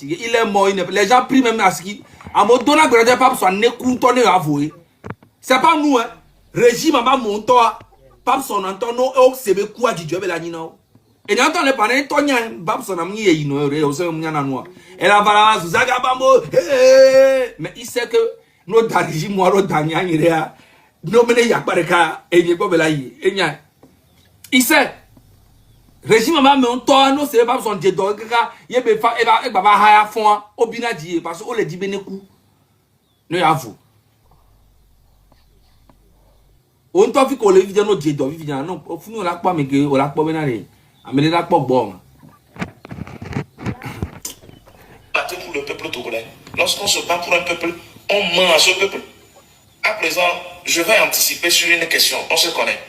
Il est mort, les gens prient même à ce qu'il... À mon donnant, pape soit né contourné à avouer. C'est pas nous, hein. Régime à mon toit. Pape son antono, et c'est le coup à du job et la nino. Et n'entend les panneaux, Tonya, pape son ami, il nous est au sein de Miananoa. Et la valance, Zagabamo, mais il sait que notre régime, moi, notre dernier, il est à. Nommé Yapareka, et il n'est pas belaï. Il sait. Régime ma mais on tourne non c'est pas son dieu donc il be fa e ba haya fond obina die parce que on le dit beneku ne avoue on to fi ko le vidéo no dieu do vidéo non funu la pa me ke o la pa benare amele la pa bon pour le peuple togolais. Lorsqu'on se bat pour un peuple, on ment à ce peuple. À présent, je vais anticiper sur une question, on se connaît.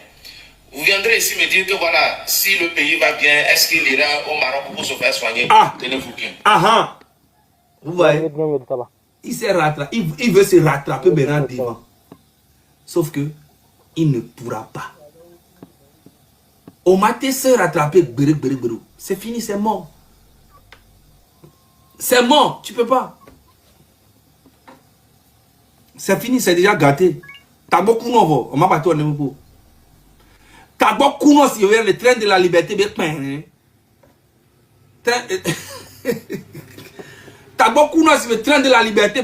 Vous viendrez ici me dire que voilà, si le pays va bien, est-ce qu'il ira au Maroc pour se faire soigner? Tenez-vous bien. Vous voyez, il s'est rattrapé, il veut se rattraper maintenant devant. Sauf que, il ne pourra pas. Au matin, se rattraper, c'est fini, c'est mort. C'est mort, tu peux pas. C'est fini, c'est déjà gâté. T'as beaucoup de on m'a battu en émo. T'as beaucoup de si le train de la liberté, t'as beaucoup de si le train de la liberté,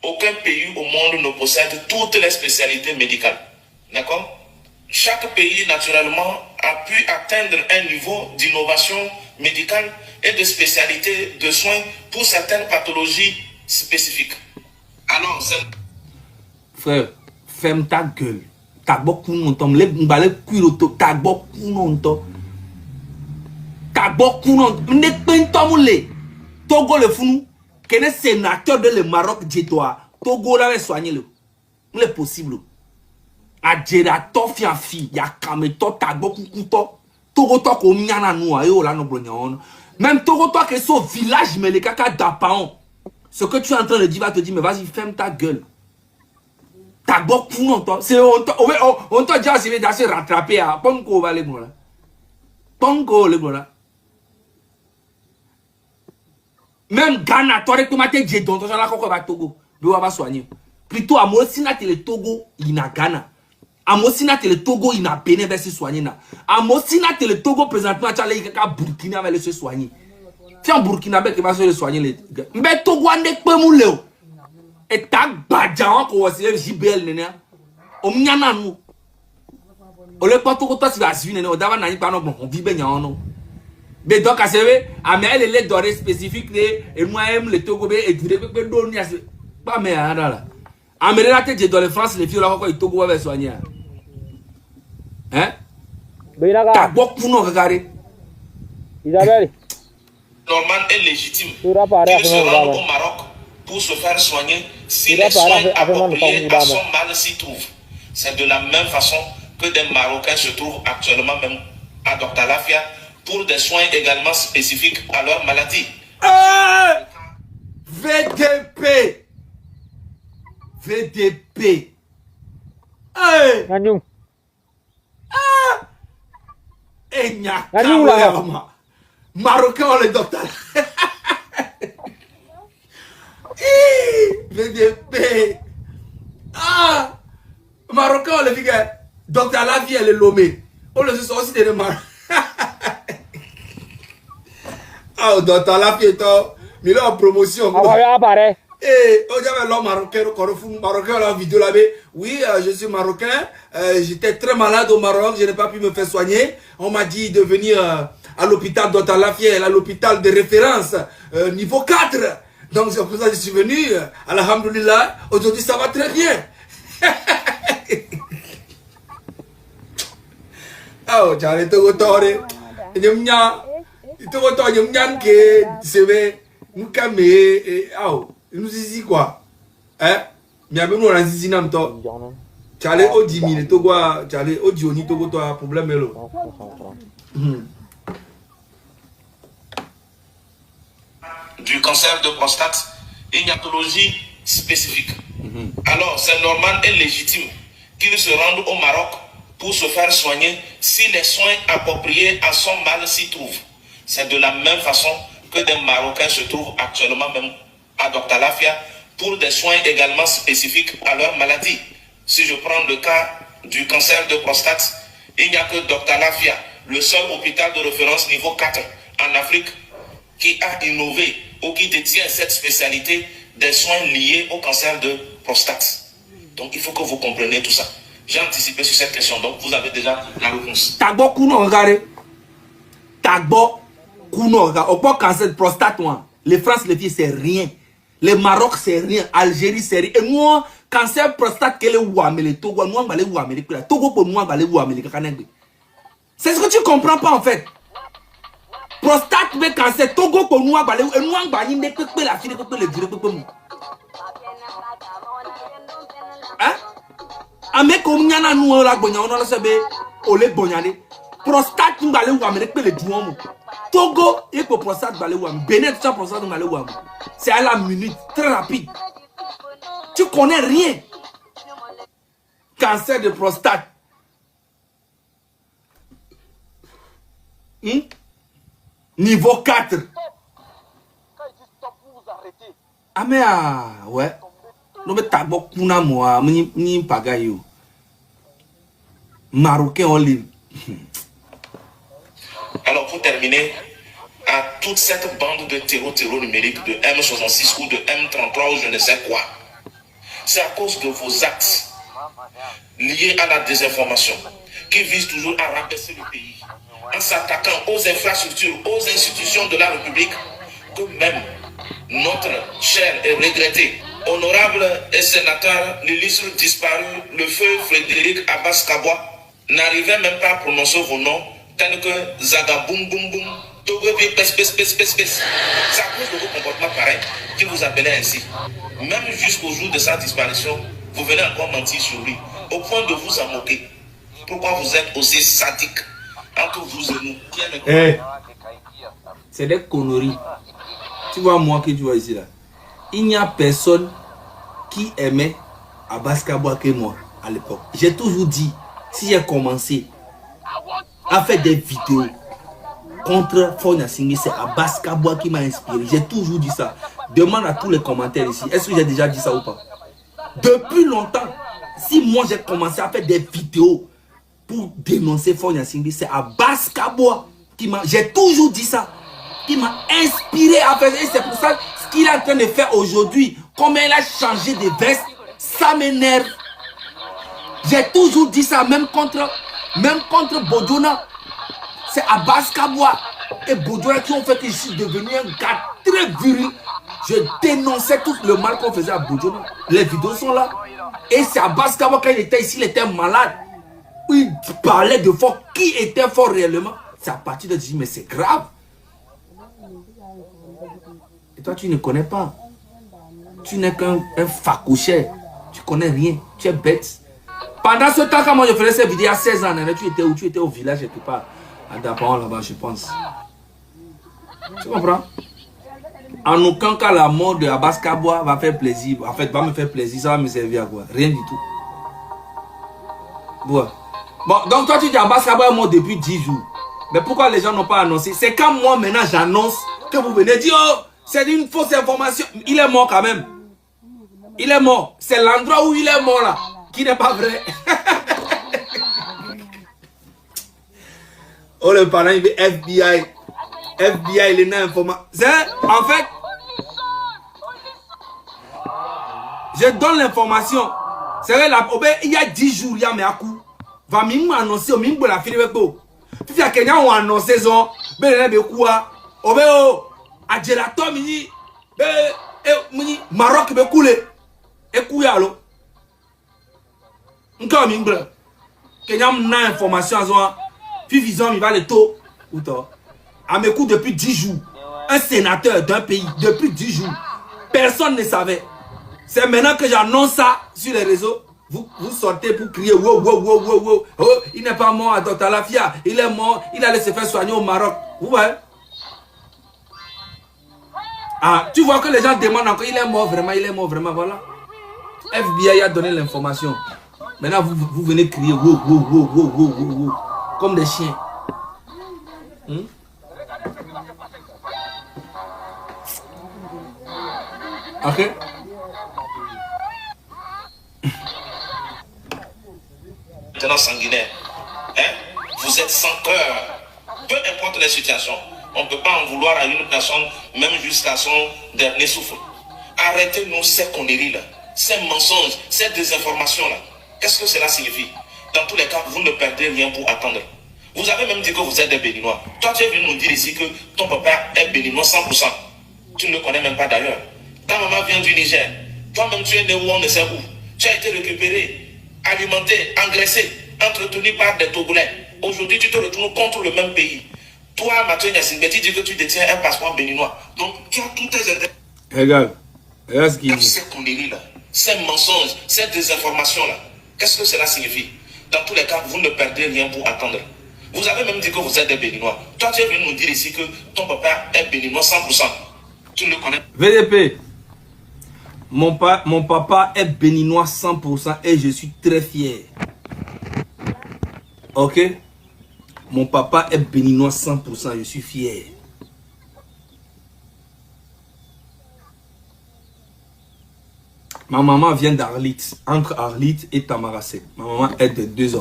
aucun pays au monde ne possède toutes les spécialités médicales. D'accord? Chaque pays, naturellement, a pu atteindre un niveau d'innovation médicale et de spécialité de soins pour certaines pathologies spécifiques. Alors, frère, ferme ta gueule. T'as beaucoup de temps. T'as beaucoup de temps. T'as beaucoup de temps. Togo le fou. Quel est le sénateur de le Maroc dit toi? Togo là, soigner le. Il est possible. Adjera tofia fi ya kameto tagbo kukuto togo to ko miana noa e ola no blognon même togo to que son village mais les caca d'apaon ce que tu es en train de dire va te dire mais vas-y ferme ta gueule tagbo kuno to c'est on to déjà c'est d'assez rattraper à ponko va les là ponko les là même Ghana toi que maté j'ai donc ça la koko va Togo doit va soigner plutôt à moi sinate le Togo il a Ghana. Amosina te le Togo il n'a Bénin va se soigner na. Amosina te le Togo présentement tu as les gars Burkina va se soigner. C'est en Burkina qui va se soigner les gars. Mais Togo ande pe mu leo. Et ta badjan ko wasi JBL nene. O mnyana nu. O le pas Togo to si va suivre nene o dava na ni pa no bon on vibe nya no. Mais donc à ce à mais elle les doré spécifique et moi aime le Togo et duré pe do ni ase. Pas mais là. Amérique te je dans les France les filles là quoi il Togo va soigner. Hein? T'as beaucoup non regardé. Isabelle. Normal et légitime. Qu'il se rende au Maroc pour se faire soigner si les soins appropriés à son mal s'y trouvent. C'est de la même façon que des Marocains se trouvent actuellement même à Dr Lafia pour des soins également spécifiques à leur maladie. VDP. VDP. Nganyung. Marocain le docteur. VDP. Marocain le figure. Docteur la vie elle est lomé. On le sait aussi de Maroc. Docteur la vie est mais là en promotion. L'homme marocain la vidéo là, oui, je suis marocain, j'étais très malade au Maroc, je n'ai pas pu me faire soigner. On m'a dit de venir à l'hôpital Dr Lafiel, à l'hôpital de référence, niveau 4. Donc c'est pour ça que je suis venu, alhamdoulilah, aujourd'hui ça va très bien. J'allais te retourner. Nous ici quoi? Hein? Mais avec nous on a ici nam to. Tu allais au 10 000 to quoi? Tu allais au Dioni to quoi toi problème là? Du cancer de prostate, une pathologie spécifique. Alors c'est normal et légitime qu'il se rende au Maroc pour pour se faire soigner si les soins appropriés à son mal s'y trouvent. C'est de la même façon que des Marocains se trouvent actuellement même à Dr Lafia pour des soins également spécifiques à leur maladie. Si je prends le cas du cancer de prostate, il n'y a que Dr Lafia, le seul hôpital de référence niveau 4 en Afrique, qui a innové ou qui détient cette spécialité des soins liés au cancer de prostate. Donc il faut que vous compreniez tout ça. J'ai anticipé sur cette question, donc vous avez déjà la réponse. Tagbo Kuno, regardez. Tagbo Kuno, regardez. Au cancer de prostate, les France, les filles, c'est rien. Le Maroc, c'est rien. Algérie, c'est rien. Et moi, cancer de prostate, quel est le Togo, nous, on va aller où Amérique. Togo, pour nous, on va aller où Amérique. C'est ce que tu comprends pas, en fait. Prostate, mais cancer, Togo, pour nous, on va aller où. Et nous, on va aller où la fille, le dire, hein? Ame ko nyana nu la gbonya ona sebe ole bonyane prostate ngale wa me pe le duomo Togo et pour prostate balé wa Benin ça prostate ngale wa c'est à la minute très rapide. Tu connais rien. Cancer de prostate. Niveau 4. Ah mais ouais. Non mais t'as beaucoup na moi ni pagayo. Marocain en ligne. Alors pour terminer, à toute cette bande de terreau numérique de M66 ou de M33 ou je ne sais quoi, c'est à cause de vos actes liés à la désinformation qui visent toujours à rabaisser le pays en s'attaquant aux infrastructures, aux institutions de la République que même notre cher et regretté honorable et sénateur, l'illustre disparu, le feu Frédéric Abbas Kabwa, n'arrivait même pas à prononcer vos noms, tels que Zaga Boum Boum Boum, Togo Pes. C'est à cause de vos comportements pareils qui vous appelait ainsi. Même jusqu'au jour de sa disparition, vous venez encore mentir sur lui, au point de vous en moquer. Pourquoi vous êtes aussi sadique entre vous et nous? Hey. C'est des conneries. Tu vois moi que tu vois ici là. Il n'y a personne qui aimait Abbas Kabwa que moi à l'époque. J'ai toujours dit, si j'ai commencé à faire des vidéos contre Fonia Singhi, c'est Abbas Kabwa qui m'a inspiré. J'ai toujours dit ça. Demande à tous les commentaires ici. Est-ce que j'ai déjà dit ça ou pas? Depuis longtemps, si moi j'ai commencé à faire des vidéos pour dénoncer Fonia Singhi, c'est Abbas Kabwa qui m'a... J'ai toujours dit ça. Qui m'a inspiré à faire. Et c'est pour ça ce qu'il est en train de faire aujourd'hui. Comment il a changé de veste, ça m'énerve. J'ai toujours dit ça, même contre Bodjona. C'est Abbas Kabwa et Bodjona qui ont fait que je suis devenu un gars très viril. Je dénonçais tout le mal qu'on faisait à Bodjona. Les vidéos sont là. Et c'est Abbas Kabwa, quand il était ici, il était malade. Il parlait de fort. Qui était fort réellement? C'est à partir de dire, mais c'est grave. Et toi, tu ne connais pas. Tu n'es qu'un facouché. Tu connais rien. Tu es bête. Pendant ce temps, quand moi je faisais ces vidéos à 16 ans, tu étais où? Tu étais au village quelque part. À Dapaon là-bas, je pense. Tu comprends? En aucun cas, la mort de Abbas Kabwa va faire plaisir. En fait, va me faire plaisir. Ça va me servir à quoi? Rien du tout. Bon, donc toi, tu dis Abbas Kabwa est mort depuis 10 jours. Mais pourquoi les gens n'ont pas annoncé? C'est quand moi, maintenant, j'annonce que vous venez dire, oh, c'est une fausse information. Il est mort quand même. Il est mort. C'est l'endroit où il est mort là, qui n'est pas vrai. Oh, le parent, il veut FBI. FBI, il est dans l'information. En fait, je donne l'information. C'est vrai, il y a 10 jours, il y a mes coups. Va m'annoncer, au même la fille de Beko. Puis il y a quelqu'un qui a annoncé son. Ben, il y a quoi? Oh, ben, oh, à Gelato, mini. Maroc, ben, coulé. Et couille, alors. Encore, mine, quelqu'un a information à son. Puis, visant, il va le taux. Ou toi? À mes coups, depuis 10 jours. Un sénateur d'un pays, depuis 10 jours. Personne ne savait. C'est maintenant que j'annonce ça sur les réseaux. Vous sortez pour crier, wow, wow, wow, wow, wow. Oh, il n'est pas mort à Dr Lafia. Il est mort, il allait se faire soigner au Maroc. Vous voyez? Ah, tu vois que les gens demandent encore, il est mort vraiment, voilà. FBI a donné l'information. Maintenant, vous venez crier wow, wow, wow, wow, wow, wow, wow, comme des chiens. Ok? Maintenant sanguinaire. Hein? Vous êtes sans cœur. Peu importe les situations. On ne peut pas en vouloir à une personne, même jusqu'à son dernier souffle. Arrêtez-nous ces conneries-là, ces mensonges, ces désinformations-là. Qu'est-ce que cela signifie? Dans tous les cas, vous ne perdez rien pour attendre. Vous avez même dit que vous êtes des Béninois. Toi, tu es venu nous dire ici que ton papa est Béninois 100%. Tu ne le connais même pas d'ailleurs. Ta maman vient du Niger. Toi-même, tu es né où on ne sait où. Tu as été récupéré, alimenté, engraissé, entretenu par des Togolais. Aujourd'hui, tu te retrouves contre le même pays. Toi, Mathieu Nyasingbe, tu dis que tu détiens un passeport béninois. Donc, tu as tous tes intérêts. Regarde ce qu'il dit. Ces conneries-là, ces mensonges, ces désinformations-là, qu'est-ce que cela signifie? Dans tous les cas, vous ne perdez rien pour attendre. Vous avez même dit que vous êtes des Béninois. Toi, tu es venu nous dire ici que ton papa est Béninois 100%. Tu ne le connais pas. VDP, mon papa est Béninois 100% et je suis très fier. Ok? Mon papa est Béninois 100%, je suis fier. Ma maman vient d'Arlit, entre Arlit et Tamaracet. Ma maman est de deux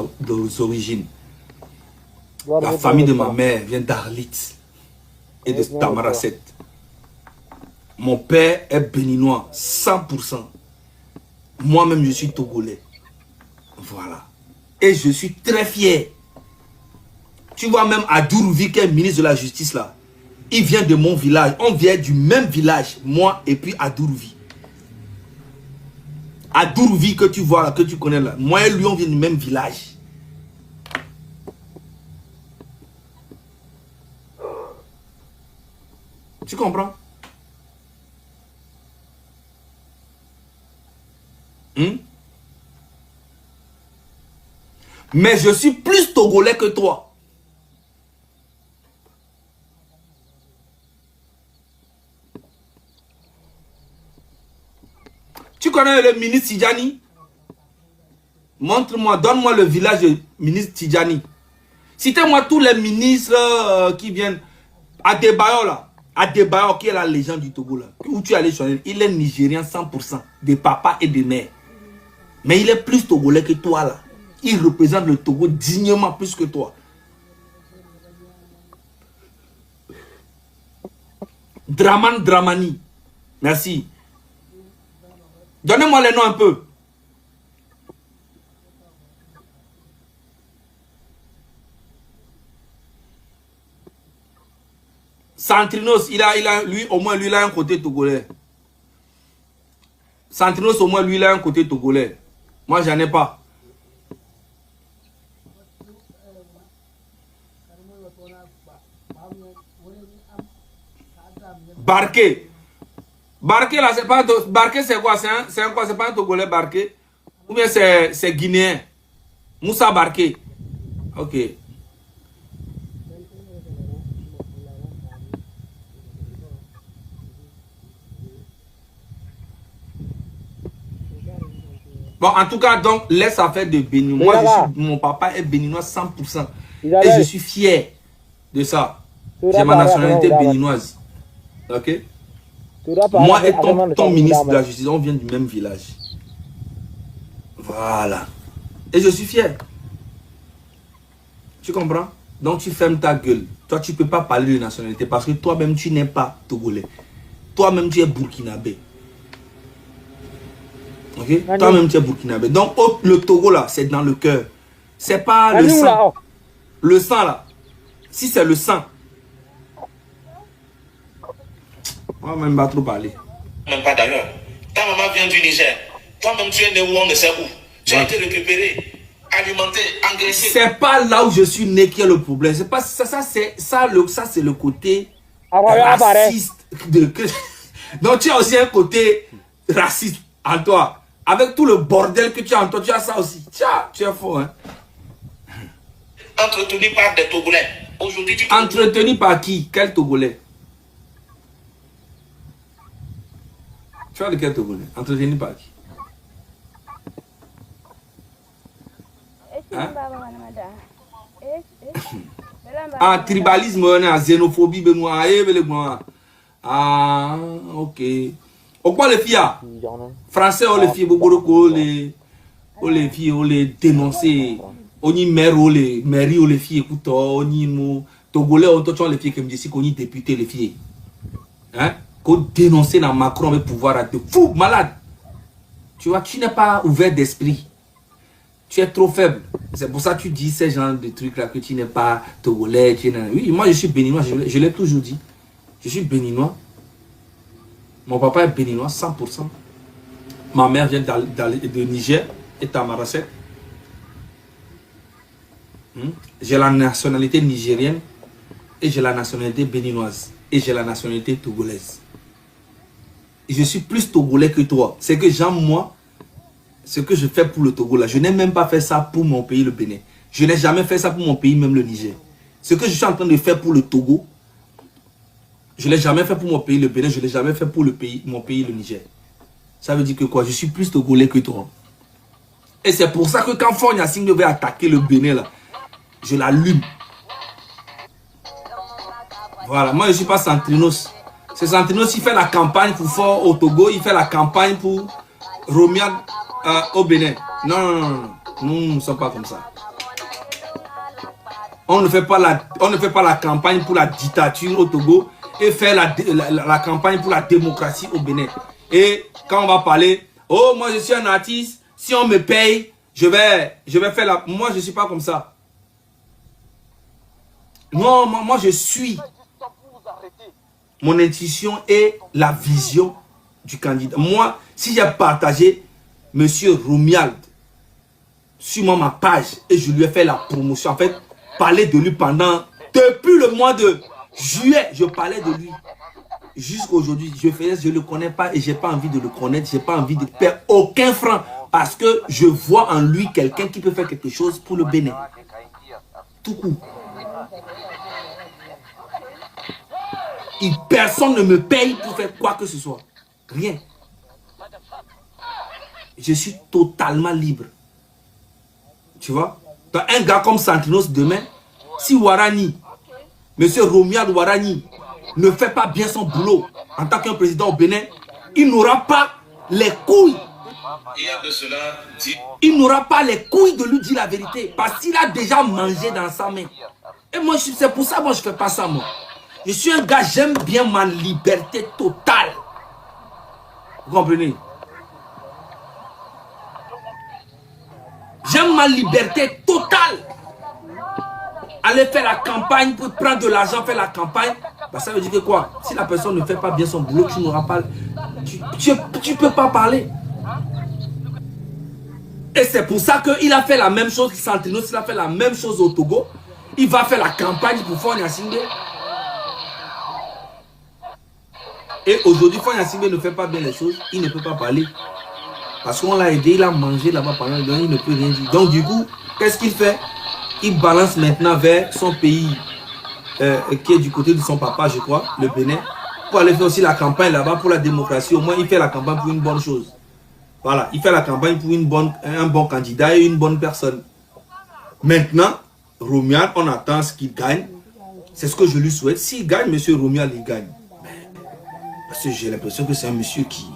origines. La famille de ma mère vient d'Arlit et de Tamaracet. Mon père est béninois, 100%. Moi-même, je suis togolais. Voilà. Et je suis très fier. Tu vois même Adourouvi, qui est ministre de la Justice là. Il vient de mon village. On vient du même village, moi et puis Adourouvi. Adourouvi que tu vois là, que tu connais là. Moi et lui, on vient du même village. Tu comprends? Mais je suis plus togolais que toi. Tu connais le ministre Tidjani? Montre-moi, donne-moi le village du ministre Tidjani. Citez-moi tous les ministres qui viennent. Adebayo là. Adebayo qui est la légende du Togo là. Où tu es allé choisir. Il est nigérien 100%. De papa et de mère. Mais il est plus togolais que toi là. Il représente le Togo dignement plus que toi. Dramani. Merci. Donnez-moi les noms un peu. Santrinos, lui, au moins, lui, il a un côté togolais. Santrinos, au moins, lui, il a un côté togolais. Moi, j'en ai pas. Barké. Barké, là, c'est pas... Barké, c'est quoi? C'est quoi? C'est pas un togolais, Barké? Ou bien c'est guinéen? Moussa Barké. Ok. Bon, en tout cas, donc, laisse affaire de Bénin. Moi, mon papa est béninois 100%. Et je suis fier de ça. J'ai ma nationalité béninoise. Ok? Moi et ton ministre de la Justice, on vient du même village. Voilà. Et je suis fier. Tu comprends? Donc, tu fermes ta gueule. Toi, tu ne peux pas parler de nationalité parce que toi-même, tu n'es pas togolais. Toi-même, tu es burkinabé. Ok? Toi-même, tu es burkinabé. Donc, le Togo, là, c'est dans le cœur. C'est pas le sang. Le sang, là. Si c'est le sang. Moi, même pas trop parler. Même pas d'ailleurs. Ta maman vient du Niger. Toi-même, tu es né où on ne sait où. Tu as été récupéré, alimenté, engraissé. C'est pas là où je suis né qui est le problème. C'est pas ça, c'est le côté raciste. Donc, tu as aussi un côté raciste en toi. Avec tout le bordel que tu as en toi, tu as ça aussi. Tiens, tu es faux, hein. Entretenu par des Togolais. Aujourd'hui, tu... Entretenu par qui? Quel Togolais? Tu vois de quel Togolais? Entretenu par qui? Hein? Ah, tribalisme, xénophobie, Benoît. Ah, ok. Au quoi les filles? Français, on les filles, beaucoup les filles, on les dénoncer. On y maire, on les mairie, on les filles, écoute, on y mou. Togolais, on touche les filles qui me disent qu'on y député les filles. Hein? Qu'on dénoncer dans Macron avec pouvoir à te fou, malade. Tu vois, tu n'es pas ouvert d'esprit. Tu es trop faible. C'est pour ça que tu dis ces genres de trucs là que tu n'es pas togolais. Oui, moi je suis béninois, je l'ai toujours dit. Je suis béninois. Mon papa est béninois, 100%. Ma mère vient de Niger et Tamaracet. J'ai la nationalité nigérienne et j'ai la nationalité béninoise et j'ai la nationalité togolaise. Et je suis plus togolais que toi. C'est que j'aime moi ce que je fais pour le Togo là. Je n'ai même pas fait ça pour mon pays, le Bénin. Je n'ai jamais fait ça pour mon pays, même le Niger. Ce que je suis en train de faire pour le Togo, je ne l'ai jamais fait pour mon pays, le Bénin. Je ne l'ai jamais fait pour mon pays, le Niger. Ça veut dire que quoi? Je suis plus togolais que toi. Et c'est pour ça que quand Fonya Singh devait attaquer le Bénin là, je l'allume. Voilà, moi je ne suis pas Santrinos. C'est Santrinos qui fait la campagne pour Fort au Togo, il fait la campagne pour Romial au Bénin. Non, non, non, non, nous ne sommes pas comme ça. On ne fait pas la campagne pour la dictature au Togo et faire la campagne pour la démocratie au Bénin. Et quand on va parler, oh moi je suis un artiste, si on me paye, je vais faire la... Moi je ne suis pas comme ça. Non, moi je suis. Mon intuition est la vision du candidat. Moi, si j'ai partagé M. Romiald sur ma page et je lui ai fait la promotion, en fait, parler de lui depuis le mois de juillet, je parlais de lui. Jusqu'aujourd'hui, je ne le connais pas et je n'ai pas envie de le connaître. Je n'ai pas envie de perdre aucun franc parce que je vois en lui quelqu'un qui peut faire quelque chose pour le Bénin. Tout court. Personne ne me paye pour faire quoi que ce soit. Rien. Je suis totalement libre. Tu vois? Dans un gars comme Santrinos demain, si Warani, monsieur Romiald Warani, ne fait pas bien son boulot en tant qu'un président au Bénin, il n'aura pas les couilles. Il n'aura pas les couilles de lui dire la vérité. Parce qu'il a déjà mangé dans sa main. Et moi, c'est pour ça que moi, je ne fais pas ça, moi. Je suis un gars, j'aime bien ma liberté totale. Vous comprenez? J'aime ma liberté totale. Aller faire la campagne pour prendre de l'argent, faire la campagne, bah ça veut dire que quoi? Si la personne ne fait pas bien son boulot, tu n'auras pas... Tu peux pas parler. Et c'est pour ça qu'il a fait la même chose que Santrinos, il a fait la même chose au Togo. Il va faire la campagne pour Fonya Singh. Et aujourd'hui, Fonya Singh ne fait pas bien les choses, il ne peut pas parler. Parce qu'on l'a aidé, il a mangé là-bas pendant le temps, il ne peut rien dire. Donc du coup, qu'est-ce qu'il fait? Il balance maintenant vers son pays, qui est du côté de son papa, je crois, le Bénin, pour aller faire aussi la campagne là-bas pour la démocratie. Au moins, il fait la campagne pour une bonne chose. Voilà, il fait la campagne pour un bon candidat et une bonne personne. Maintenant, Romiald, on attend ce qu'il gagne. C'est ce que je lui souhaite. S'il gagne, monsieur Romiald, il gagne. Parce que j'ai l'impression que c'est un monsieur qui,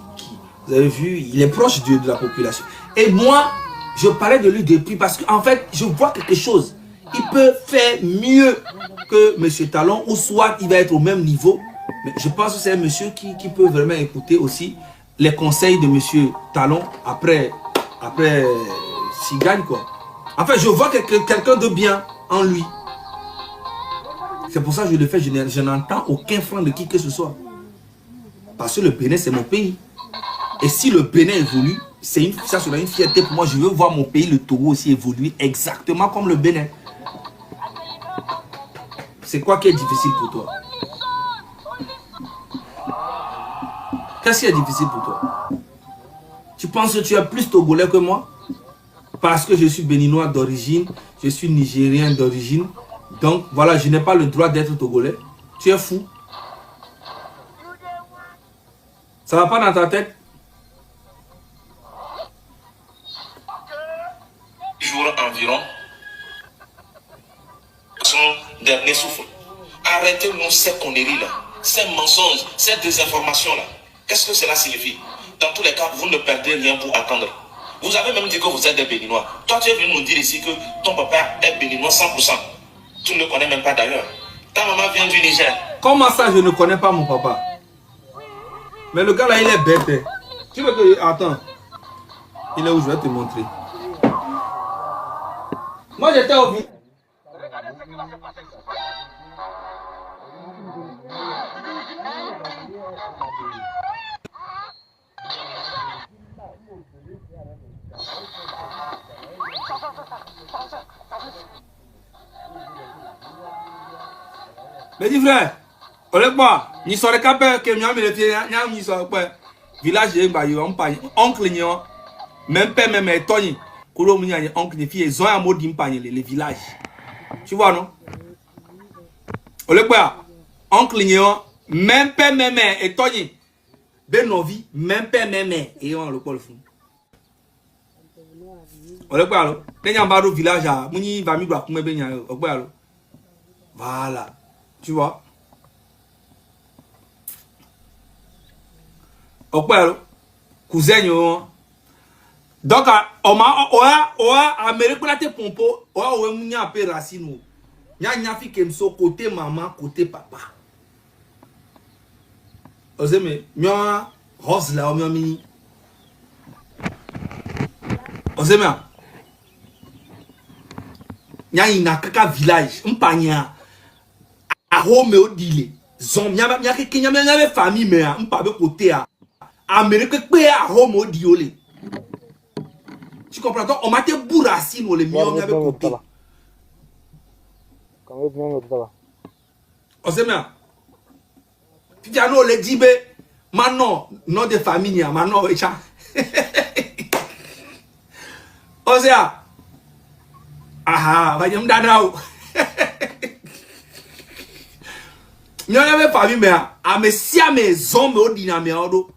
vous avez vu, il est proche de la population. Et moi, je parlais de lui depuis parce qu'en fait, je vois quelque chose. Il peut faire mieux que monsieur Talon ou soit il va être au même niveau. Mais je pense que c'est un monsieur qui peut vraiment écouter aussi les conseils de monsieur Talon après s'il gagne quoi. En fait, je vois quelqu'un de bien en lui. C'est pour ça que je le fais. Je n'entends aucun franc de qui que ce soit. Parce que le Bénin, c'est mon pays. Et si le Bénin évolue, ça sera une fierté pour moi. Je veux voir mon pays, le Togo, aussi évoluer exactement comme le Bénin. C'est quoi qui est difficile pour toi? Qu'est-ce qui est difficile pour toi? Tu penses que tu es plus togolais que moi? Parce que je suis béninois d'origine, je suis nigérien d'origine. Donc voilà, je n'ai pas le droit d'être togolais. Tu es fou. Ça va pas dans ta tête? Jours environ, son dernier souffle. Arrêtez-nous ces conneries-là, ces mensonges, ces désinformations-là. Qu'est-ce que cela signifie? Dans tous les cas, vous ne perdez rien pour attendre. Vous avez même dit que vous êtes des Béninois. Toi, tu es venu nous dire ici que ton papa est Béninois 100%. Tu ne le connais même pas d'ailleurs. Ta maman vient du Niger. Comment ça, je ne connais pas mon papa? Mais le gars là, il est bête. Tu veux que... Attends. Il est où? Je vais te montrer. Moi, j'étais au village. Mais dis frère, on est quoi? Ni sur les capes que nous le pied, ni sur quoi? Village de Bayo, oncle nyon, même père même Tony, Kolo Mounia oncle ni fille, ils ont un mot d'impagne les villages. Tu vois non? On est quoi? Oncle nyon, même père même et Tony, ben novi, même père même et on le col fou. On est quoi alors? Ben y'a un village à Mouni va mi doit coumer ben y'a au quoi alors? Voilà. Tu vois? Okpelo cousin yo. Donc oa Amérique la te pompo, oa we munya pe racine. Nya fi kemso côté maman, côté papa. Ozeme, mia hosla o mia mini. Ozeme. Nya ina kaka village, mpanya. A home odile. Zom nya ke kenya nya famille me mpa be côté a. Amérique pe a home odiole. Tu comprends? Donc on m'a te bourracine ou les miens avec côté. On sait bien. Tu dis non le dibe maintenant nom de famille maintenant echa. On sait ah va yam dadao. Nous avons famille mais à mes si à mes hommes au dynamé odo.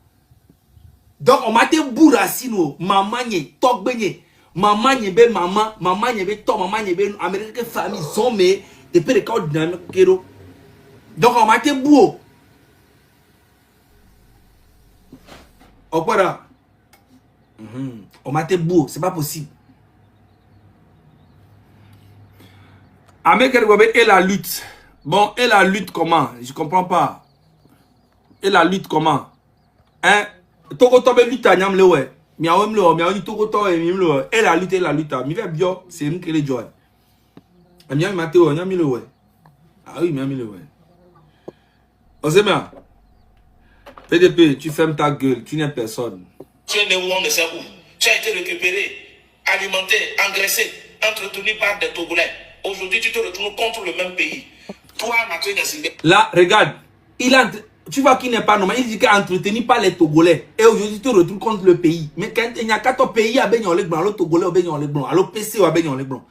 Donc on m'a te bourracine maman nye tok benye maman nye be maman nye be tok maman nye be Amérique famille zombie depuis le cas dynamique kero. Donc on m'a te bourre. Opera. On m'a te bourre, c'est pas possible. Amérique et la lutte. Bon, et la lutte comment? Je comprends pas. Et la lutte comment? Hein? Toko tobe lutte à nyam lewe. Mi awem lewe, mi awem toko tobe mi lewe. Et la lutte. Mi ve bio, c'est une kele joy. Mi awem mateo, nyam lewe. Ah oui, mi awem lewe. Ozema. PDP, tu fermes ta gueule, tu n'es personne. Tu es né où on ne sait où. Tu as été récupéré, alimenté, engraissé, entretenu par des Togolais. Aujourd'hui, tu te retrouves contre le même pays. Toi, Mathieu Nassingbe. Là, regarde. Tu vois qu'il n'est pas normal. Il dit qu'il est entretenu par les Togolais. Et aujourd'hui, tu te retrouves contre le pays. Mais quand il y a 4 pays à Benyon les Blancs, le Togolais à Benyon les Blancs, alors PC à Benyon les Blancs.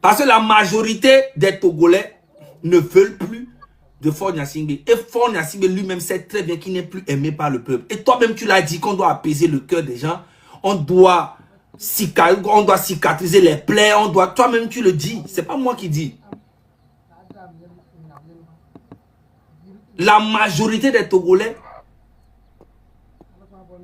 Parce que la majorité des Togolais ne veulent plus de Faure Gnassingbé. Et Faure Gnassingbé lui-même sait très bien qu'il n'est plus aimé par le peuple. Et toi-même, tu l'as dit qu'on doit apaiser le cœur des gens. On doit cicatriser les plaies. Toi-même, tu le dis. C'est pas moi qui dis. La majorité des Togolais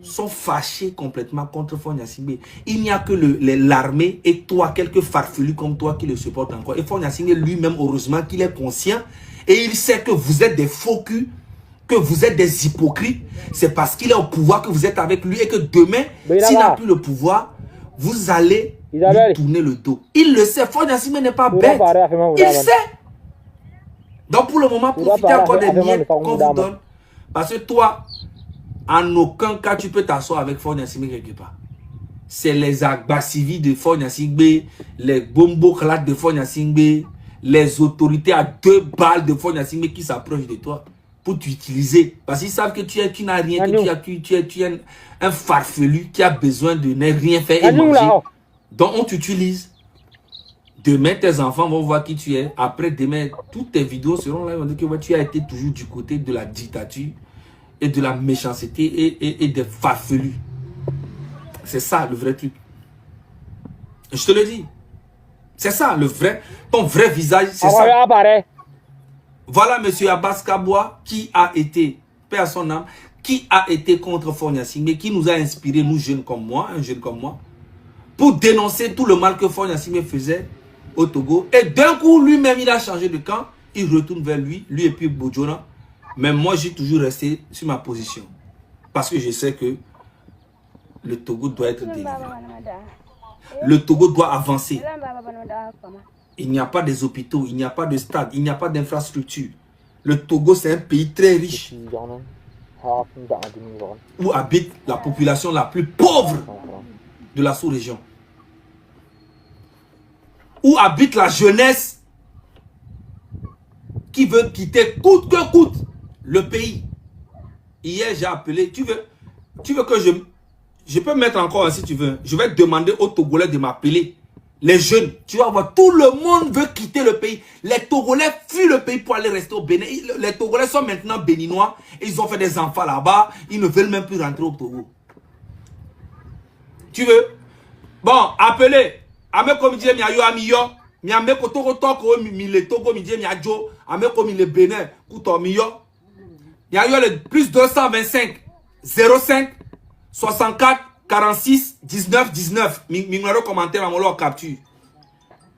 sont fâchés complètement contre Faure Gnassingbé. Il n'y a que l'armée et toi, quelques farfelus comme toi qui le supportent encore. Et Faure Gnassingbé lui-même, heureusement qu'il est conscient et il sait que vous êtes des faux culs, que vous êtes des hypocrites. C'est parce qu'il est au pouvoir que vous êtes avec lui et que demain, s'il n'a plus le pouvoir, vous allez lui tourner le dos. Il le sait. Faure Gnassingbé n'est pas bête. Il sait. Donc pour le moment, profitez encore des miettes qu'on vous donne. Parce que toi, en aucun cas, tu peux t'asseoir avec Faure Gnassingbé quelque part. C'est les Agbasivi de Faure Gnassingbé, les Bombo-Klat de Faure Gnassingbé, les autorités à 2 balles de Faure Gnassingbé qui s'approchent de toi pour t'utiliser. Parce qu'ils savent que tu n'as rien, que tu es un farfelu qui a besoin de ne rien faire et manger. Donc on t'utilise. Demain, tes enfants vont voir qui tu es. Après, demain, toutes tes vidéos seront là. Ils vont dire que tu as été toujours du côté de la dictature et de la méchanceté et des farfelus. C'est ça le vrai truc. Je te le dis. C'est ça, ton vrai visage, c'est ça. Voilà monsieur Abbas Kaboua qui a été, paix à son âme, qui a été contre Faure Gnassingbé, mais qui nous a inspiré, nous jeunes comme moi, un jeune comme moi, pour dénoncer tout le mal que Faure Gnassingbé faisait au Togo. Et d'un coup, lui-même, il a changé de camp, il retourne vers lui et puis Bojona. Mais moi, j'ai toujours resté sur ma position. Parce que je sais que le Togo doit être délivré. Le Togo doit avancer. Il n'y a pas des hôpitaux, il n'y a pas de stade, il n'y a pas d'infrastructure. Le Togo, c'est un pays très riche où habite la population la plus pauvre de la sous-région. Où habite la jeunesse qui veut quitter coûte que coûte le pays. Hier, j'ai appelé, tu veux que je peux mettre encore si tu veux. Je vais demander aux Togolais de m'appeler. Les jeunes, tu vas voir, tout le monde veut quitter le pays. Les Togolais fuient le pays pour aller rester au Bénin. Les Togolais sont maintenant béninois. Ils ont fait des enfants là-bas. Ils ne veulent même plus rentrer au Togo. Tu veux? Bon, appelez. Ame comme dit miayo amiyo. Miame ko Togo toko mi le Togo mi dit miajo. Ame comme le Bénin kuto miyo. Miayo le plus 225 05 64 46 19 19. Mi numéro commentaire à mon capture.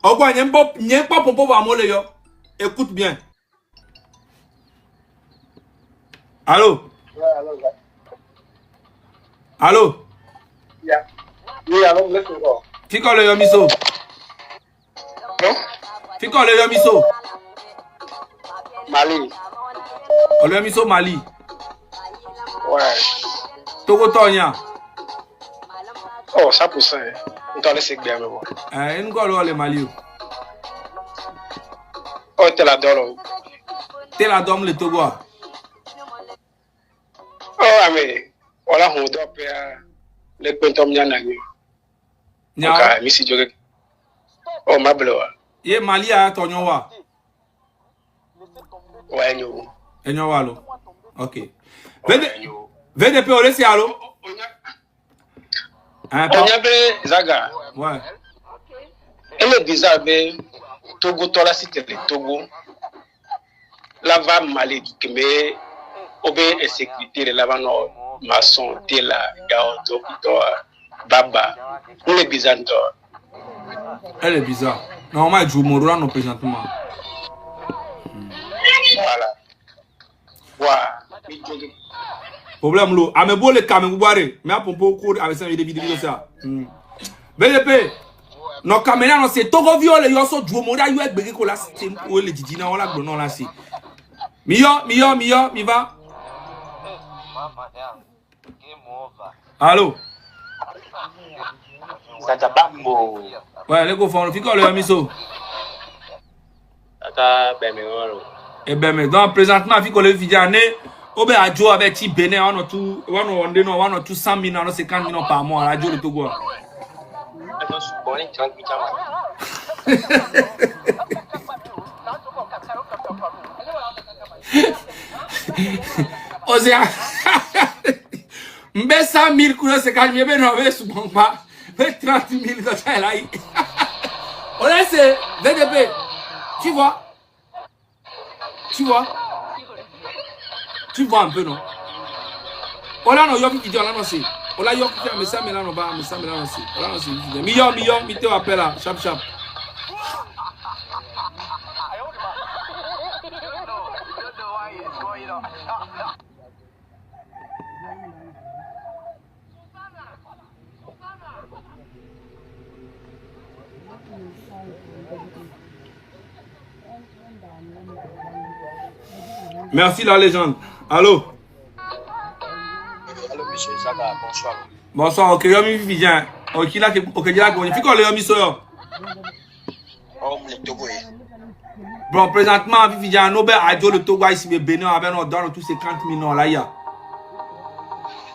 Ogwa n'y pas popo va mole yo. Écoute bien. Allô? Allô? Oui, allô, let's go. Fiko le yo miso. Fiko le yo miso. Mali. Le yo miso Mali. Ouais. Togo Tonya. Oh, 100%. On t'a laissé bien, mais bon. Nous allons aller Mali. Oh, t'es la dole. T'es la dame le Togo. Oh, mais voilà, on doit faire le quantum yanagi. Ok, Missy Jogue. Oh, ma bleue. Ye Mali a Tonyo wa. Ouais, nous. Enyo wa lo. Ok. VDP ole si alo. Onyabe Zaga. Ouais. Elle est bizarre, mais Togo, toi là, si tu es Togo, là va Mali, mais Obé et sécurité, là va nos maçons, Tela, Gao, Baba. Elle est bizarre, toi. Elle est bizarre. Normalement, je mourrai non présentement. Voilà. Ouais. Problème lo. Amebo le Cameroun boire. Mais à pompo cours avec ça des vidéos ça. BDP. No caméra no c'est Togo viole yo so dwo moda yo egbege ko la c'est o le didi na wala gbo no la si. Mi va. Allô. Ça bambo. Ouais, les go fond fiko le miso. Ata bemero. Et ben mais donc présentement fiko le vidane obe ajo avec ti Bénin on tout on tout 100 000 on 50 000 par mois la ajo le Togo. Ozia mbe 100 000 kuno 50 000 be no be subon pa be 30 000 dans ça là. On laisse VDP. Tu vois un peu non. Ola no yo ki di ola no si. Ola yo ki me sa me la no ba me sa me la no si. Ola no si. Mi te appelle là, chap. Merci la légende. Allô? Allô, monsieur Zaga, bonsoir. Bonsoir, ok, yo mi vivien. Ok, là, ok, là, on fait quoi le mi soyo? Oh, le Togo. Bon, présentement, vivien, no be ajo le Togo ici, mais Bénin, avec nos dans tous ces 50 000 là, ya.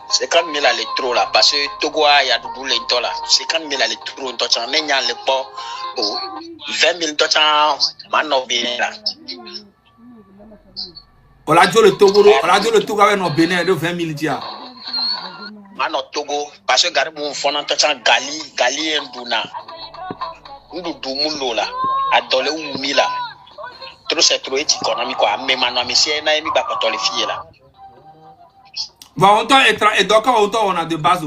50 000 est trop là, parce que Togo a ya doudou lento là. 50 000 est trop, on t'en met n'y a le pas. 20 000 t'en mano bien là. On a dit le Togo avec nos Bénin de 20 000 dia. Mano Togo, parce que garde mon fond en t'en gali en douna. Nous doumoulo là, à dollar ou mila. Trop c'est trop économique quoi. Mais maintenant, monsieur, n'a mis pas pour les filles là. Bon, on t'a et donc on a de base.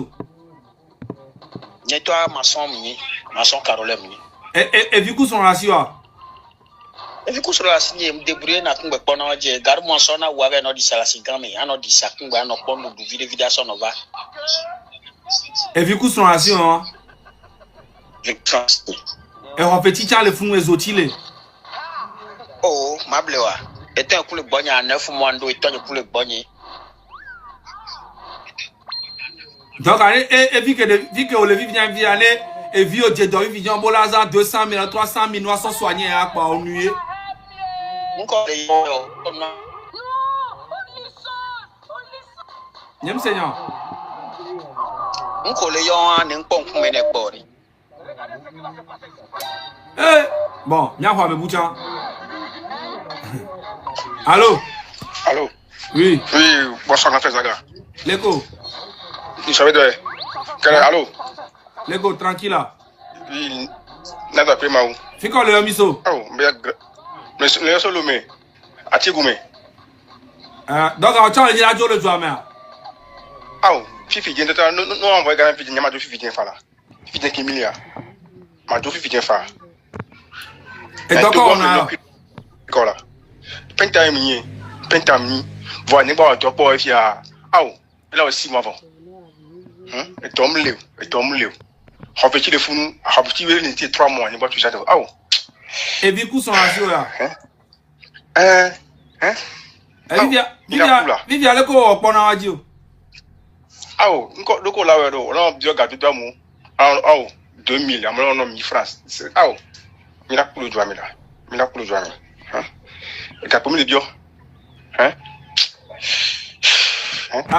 Nettoie maçon Caroline. Et vu qu'on son ratio. Et vu qu'on se la signé, me débrouiller na kumbe pona waje. Garde-moi son na ou avec no disa la sigame, ano disa kumbe ano pondo du vidéo son va. Et vu qu'on son ratio. Et on fait tiens le fond les outils. Oh, ma blewa. Et un coup le bonne à 9 mois d'eau et un coup le bonne. Donc, et vu que on le vit bien année, et vu au Dieu d'or, vient Bolaza 200 000, 300 000, nous sommes soignés à quoi on nuit. N'aime Seigneur. On colle yon n'en pompe mais n'est pas. Eh, bon, n'y a pas de bouton. Allô? Allô? Oui. Oui, bonsoir, Grand Zaga. L'écho. Tu savais de. Allô? L'écho, tranquille là. Oui, n'a pas maou. Fais quoi le miso? Oh, mais le solo mais. Atigoume. Donc, on tient le radio le jour, mais. Ah, Fifi, nous envoyons un vidéo, Yamado Fifi vient faire là. Fifi vient qui milliard. Mado Fifi vient faire. Et donc, on a. Voilà. Pentamini, voilà, n'est pas un top pour FIA. Ah, là aussi, moi, avant. Et Tom Léo. On fait le fou, on fait le 3 mois, n'est pas tout ça. Ah, et vu qu'on son radio là. Vivian, le co pour la radio. Ah, le co là, on a bien gardé d'amour. Ah, 2000, on a mis France. Ah, il a pour le joie, et t'as promis le bio.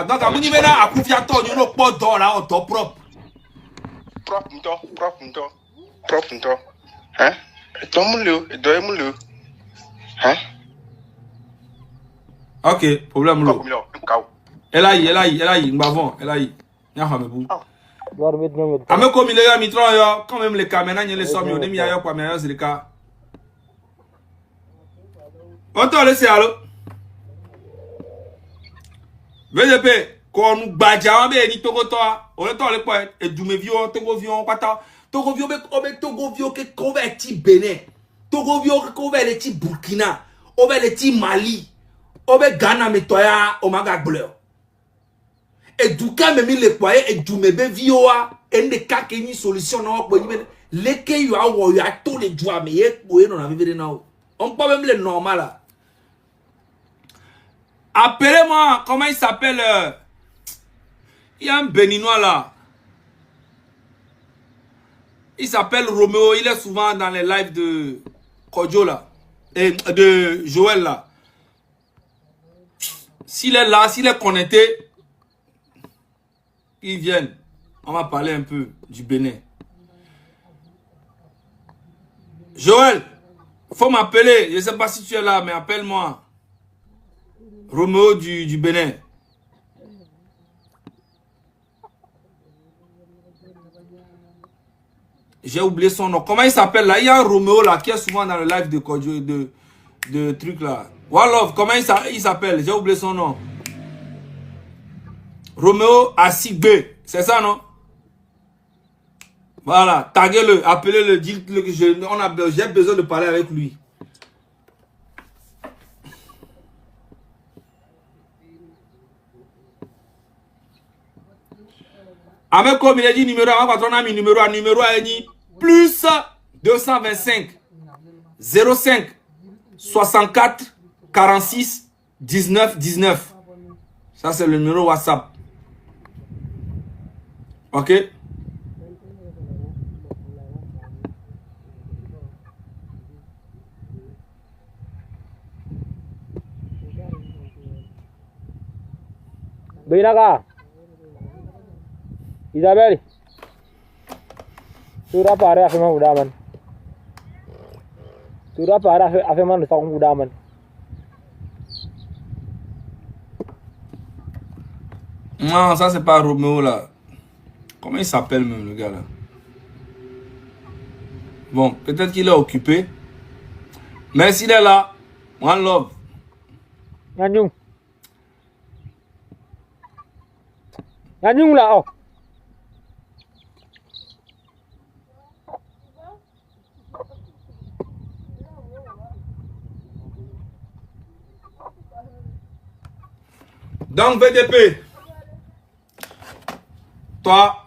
Donc, à mon niveau là, à Koufiato, nous n'avons pas d'or là, auto propre. Propre, et toi, mon lieu, et toi, mon lieu. Ok, problème là. Elle a eu, mbavon, elle a eu. N'y a pas de bou. Ame comme il est à mitron, quand même les caméras, les sommes, on est mis ailleurs, quoi, mais c'est le cas. On t'a laissé alors. VDP, quand nous badjons, ni Togo toi, on est dans le point, et du me vieux, Togo vieux, pata, Togo vieux, Togo vieux, qui convertit Bénin, Togo vieux, qui convertit Burkina, convertit Mali, Obe Ghana, mais toi, Omaga Bleu. Et du cas, même les poids, et du me vieux, et des cas qui n'y solution, non, les que you a tous les doigts, mais il non a vu non. On peut même les normal là. Appelez-moi, comment il s'appelle? Il y a un Béninois là. Il s'appelle Roméo. Il est souvent dans les lives de Kodjo là. Et de Joël là. S'il est là, s'il est connecté, il vient. On va parler un peu du Bénin. Joël, faut m'appeler. Je ne sais pas si tu es là, mais appelle-moi. Roméo du Bénin. J'ai oublié son nom. Comment il s'appelle là? Il y a un Roméo là qui est souvent dans le live de Kodjo, de trucs là. Wallov, comment il s'appelle? J'ai oublié son nom. Roméo Asigbe. C'est ça, non? Voilà. Taguez-le. Appelez-le. Dites-le que j'ai besoin de parler avec lui. Avec comme il a dit numéro, on a mis numéro a dit plus 225 05 64 46 19 19. Ça c'est le numéro WhatsApp. Ok. Binaga. Isabel. Sudah parah afeman udaman. Sudah parah afeman song udaman. Non, ça c'est pas Roméo là. Comment il s'appelle même le gars là? Bon, peut-être qu'il est occupé. Mais s'il est là, one love. Nyanyung. Nyanyung là. Oh. Donc, VDP, toi,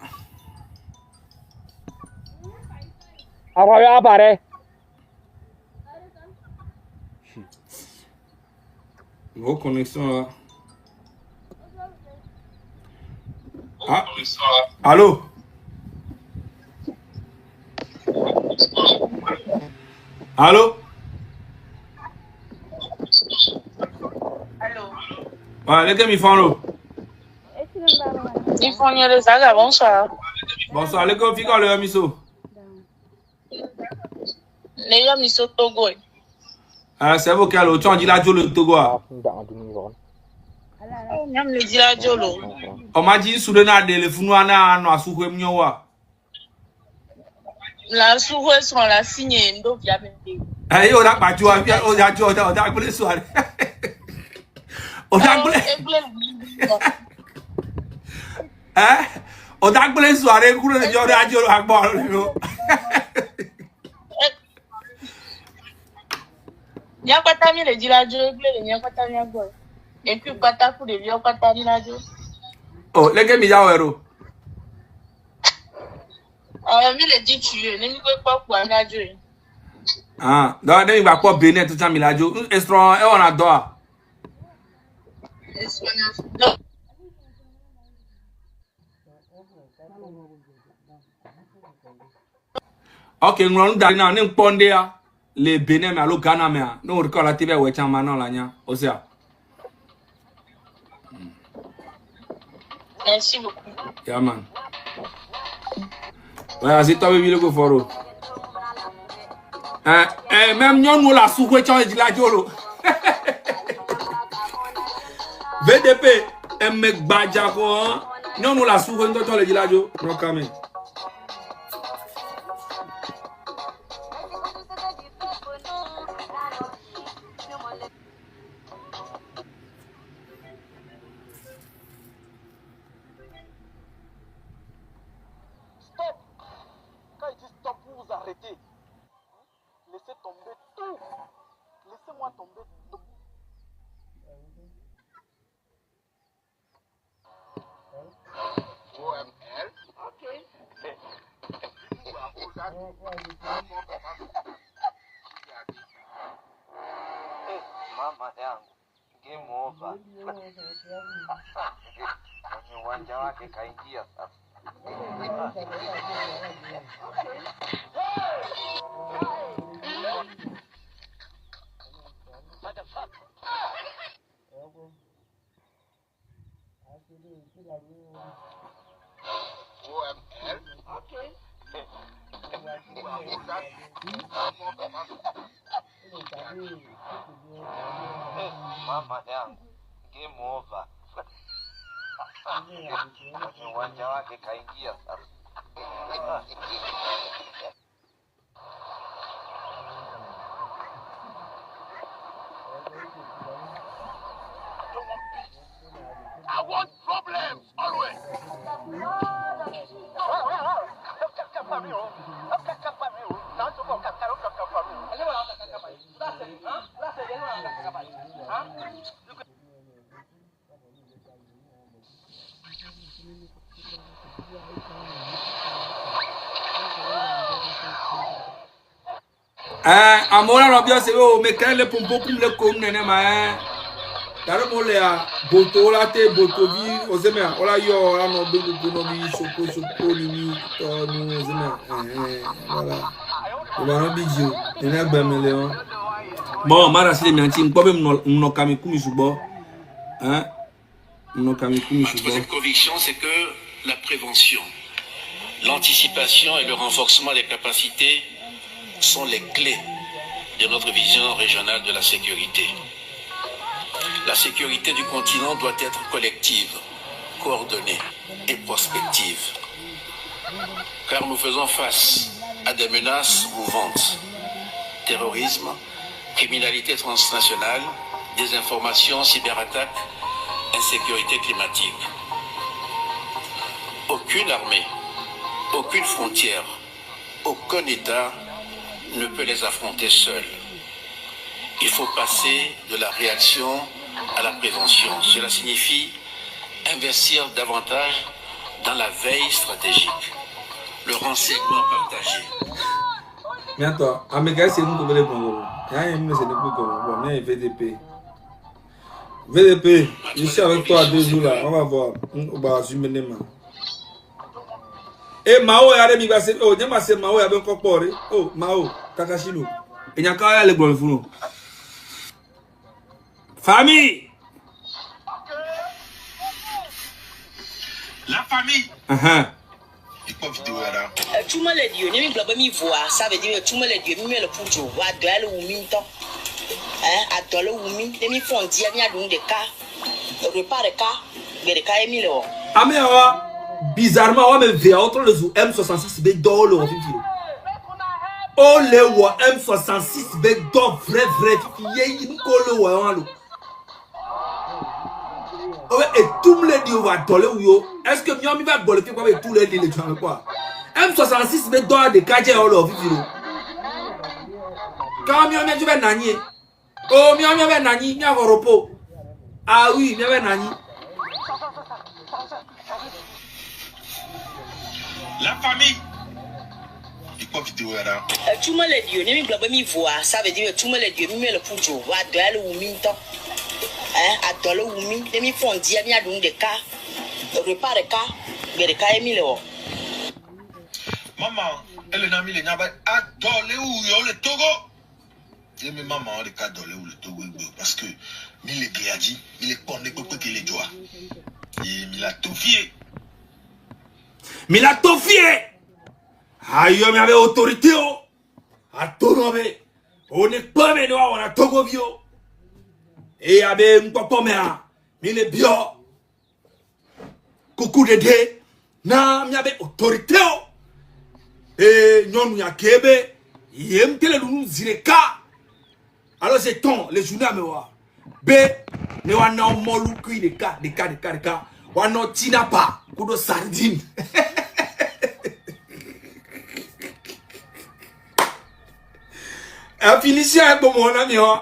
Apparaît. vos connexions là. Ah, allô? Allô? Ouais, les gars, ils font l'eau. Ils font les sagas, bonsoir. Bonsoir, les gars, figure le miso. Les gars, ils sont Togo. Ah, c'est vous qui allez au dit la Dieu le Togo. Même le dit la Jolo. On m'a dit sous le nez de l'effounoana, non, sous le miowa. La souris sont la signe, donc il y a même des. Aïe, on a pas tu vois, on a appelé soirée. On a appelé. Hein? On a appelé soirée, coule de Dieu, radio à bord. Il y a pas ta mine, le dit la Jolo, il y a pas ta mine. Et puis, pas ta pour les vieux, pas ta mine la Jolo. Oh, les gars, il y a un héros. Ah, mais le dit tuer, ne me pas pour la Jolo. Ah, donc il va pas bénir tout ça, Miladio. Estron, et on adore. Ok, nous allons d'aller dans un pondé les Bénin mais à l'eau Ghana mais nous record la TV ouais chama non la nya osia. Merci beaucoup. Yeah man. Ouais, c'est toi bébé le go foro. Même nous la sous quoi tu la jolo. VDP me gbaja ko nous la sous quoi tu le la jo no kame. Laissez tomber tout. Laissez-moi tomber tout. OML. Ok. Mama yangu. Game over. Kwenye uwanja wake kaingia sasa. OML. Ok. Mama yangu. Game over. Kwenye uwanja wake kaingia sasa. I want problems always. Amora Robia c'est oh mais quand les pompons pour le com nene ma Daro mo le a boto la te boto vi ozeme ola yo la no begu no bi soko ni to no ozeme voilà o ba no bi jo ni agba me le on bon mara si mi anti npo be no kami kumi subo hein no kami kumi subo. Cette conviction c'est que la prévention, l'anticipation et le renforcement des capacités sont les clés de notre vision régionale de la sécurité. La sécurité du continent doit être collective, coordonnée et prospective. Car nous faisons face à des menaces mouvantes. Terrorisme, criminalité transnationale, désinformation, cyberattaque, insécurité climatique. Aucune armée, aucune frontière, aucun État ne peut les affronter seul. Il faut passer de la réaction à la prévention. Cela signifie investir davantage dans la veille stratégique, le renseignement partagé. Bientôt, Américain, c'est nous qui allons il y a un c'est plus comme bon, VDP. VDP, je suis avec toi 2 jours là, on va voir. On va assumer les mains. Et Mao, il y a des migrants. Oh, il y a Mao, il y a un corps. Oh, Mao, Takashino. Il y a quand même les bons fous. Famille. La famille. Tout le monde est Dieu, ni blabla mi voix, ça veut dire tout le monde est Dieu, mi le poucho, wa doit le oumi to. A doit le oumi, ni mi font dire ni a donc des cas. Repas de cas, mais des cas est mis le. Améra, bizarrement, on me vient entre les M66 B dans le vivre. Oh, les wa M66 B dans vrai, il y a une colle. Et tout le monde va doler ou yo. Est-ce que Miami va doler quoi avec tous les gens quoi? M66 met dans des cadres au leur vivre. Quand Miami va nani. Oh Miami va nani, il y a un repos. Ah oui, Miami va nani. La famille. Tout le monde est Dieu, ni blabla mi voix, ça veut dire tout le monde est Dieu, mi le poucho, wa doit le oumi to. A doit le oumi, ni font dire ni a donc des cas. Repas de cas, mais des cas est mis le. Maman, elle n'a mis les nabas à doler où il le Togo. Et mes mamans ont des cas doler où le Togo parce que il est gréadi, il est condé pour que les doigts. Et il a tout fié. Mais il a tout fié. Aïe, mais avec autorité, à tout nom, on n'est pas mais on a Togo bio. Et avec un papa mais il est bio. Coucou de dé, na mi avec autorité. Et non y a kebe, yem tele nous zireka. Alors c'est ton les journaux me wa. B ne wa na molu kui de ka. Wa no tina pa kudo sardine. A finition un bon mon ami oh.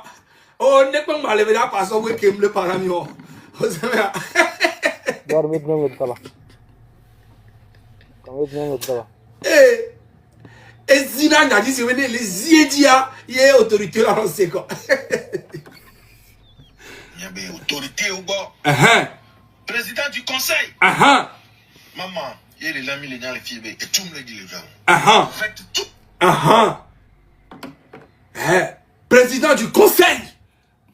Oh ne pas mal lever la passe au week-end le parami oh. Dormit में मत करा dormit में मत करा et Zina n'a dit c'est venir les Ziedia il y a autorité là on sait quoi il y a autorité au bord président du conseil maman il est l'ami les gens les filles et tout me le dit les gens faites tout président du conseil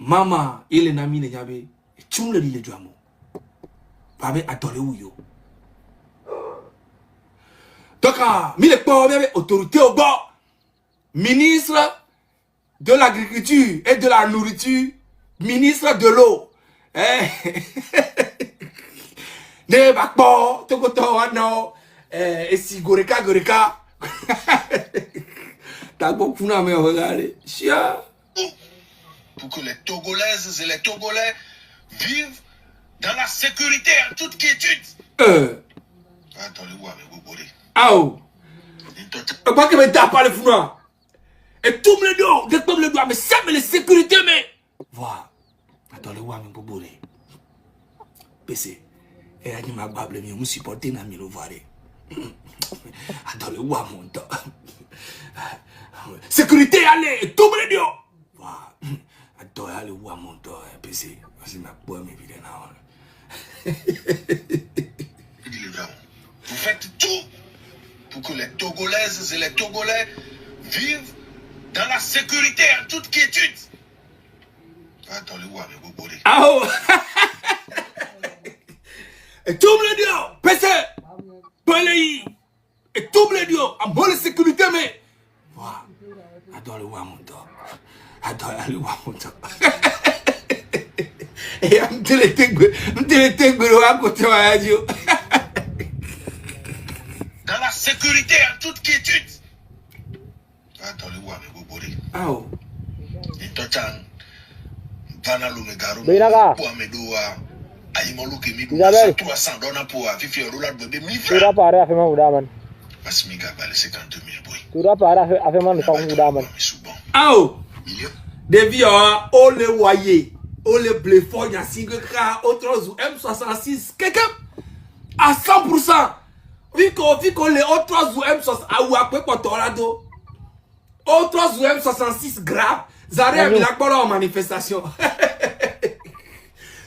maman il est l'ami les gens et tout me le dit les gens avec adoré ou yo. Donc, mille pas autorité au bord, ministre de l'agriculture et de la nourriture, ministre de l'eau. Ne va pas, tout le temps, et si goreka. T'as beaucoup de me regarder. Chia. Pour que les Togolaises et les Togolais vivent dans la sécurité en toute quiétude. Attends, le voir, mais vous bourrez. Ah oh. Pas que me tape pas le fou. Et tout le dos, de tout le doigt, mais ça, mais la sécurité, mais. Voilà. Attends, le voir, mais vous bourrez. PC. Et là, il m'a bablé, mais vous supportez, n'a mis le voir. Attends, le voir, mon temps. Sécurité, allez, tout le dos. Voilà. Attends, allez, voir, mon temps, PC. C'est ma pomme, évidemment. Vous faites tout pour que les Togolaises et les Togolais vivent dans la sécurité en toute quiétude. Attends, le voir, mais vous bourrez. Ah oh. Et tout le dio, PC, Palei, et tout le dio, à bonne sécurité, mais. Voilà. Attends, le voir, mon temps. Attends, le voir, mon temps. Et I'm deleting à côté de la radio. Dans la sécurité en toute quiétude. Ah oh. Beinaga. Isabel. Tura pare afema udaman. Tura pare afema nukang udaman. Ah oh. Devi o le waye, o le blefo ya singa autres M66 quelqu'un à 100%. Vu qu'on les autres ou M60 a ou après pour torado. Autres ou M66 grave. Zare a mis la parole en manifestation.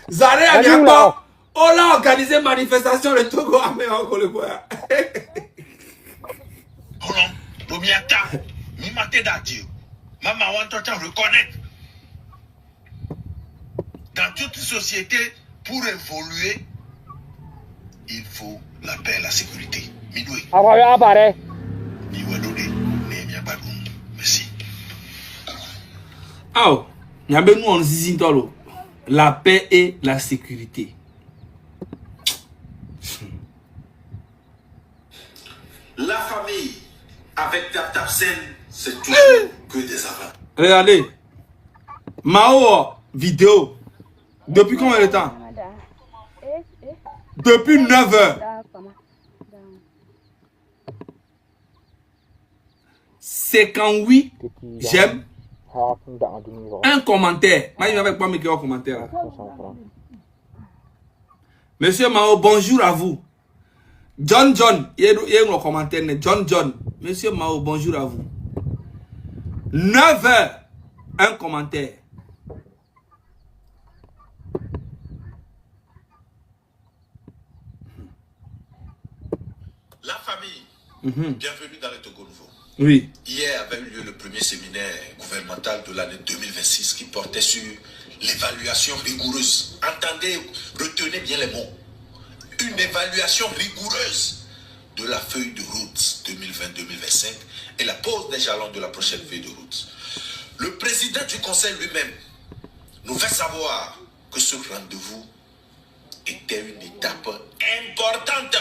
Zare a mis la parole. On a organisé manifestation le Togo à mes encore le bois. Maman, on t'entend reconnaître. Dans toute société, pour évoluer, il faut la paix et la sécurité. Midoué. Merci. Ah, nous on zizintolo. La paix et la sécurité. La famille avec Tapsen, c'est toujours que des avantages. Regardez. Mao vidéo. Depuis combien de temps? Depuis 9 heures. 58 j'aime. Un commentaire. Moi, je vais pas me un commentaire. Monsieur Mao, bonjour à vous. John, il y a un commentaire. John, Monsieur Mao, bonjour à vous. 9 heures. Un commentaire. La famille, bienvenue dans le Togo Nouveau. Oui. Hier avait eu lieu le premier séminaire gouvernemental de l'année 2026 qui portait sur l'évaluation rigoureuse. Entendez, retenez bien les mots. Une évaluation rigoureuse de la feuille de route 2020-2025 et la pose des jalons de la prochaine feuille de route. Le président du conseil lui-même nous fait savoir que ce rendez-vous était une étape importante.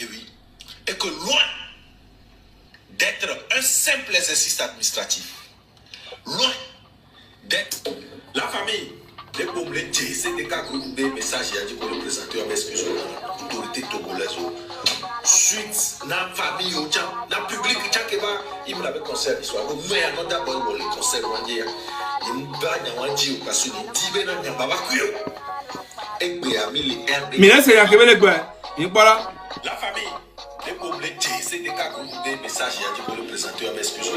Et oui, et que loin d'être un simple exercice administratif, loin d'être la famille, les bombes, les djés, c'est des cas que nous des messages, il y a dit qu'on le présentait en excuse l'autorité togolaise. Suite, la famille, la public, il me l'avait conseillé l'histoire. Donc, moi, il y a d'abord le conseil, il la famille, les bombes, les djés, c'est des cas que nous des messages, il y a dit qu'on le présentait en excuse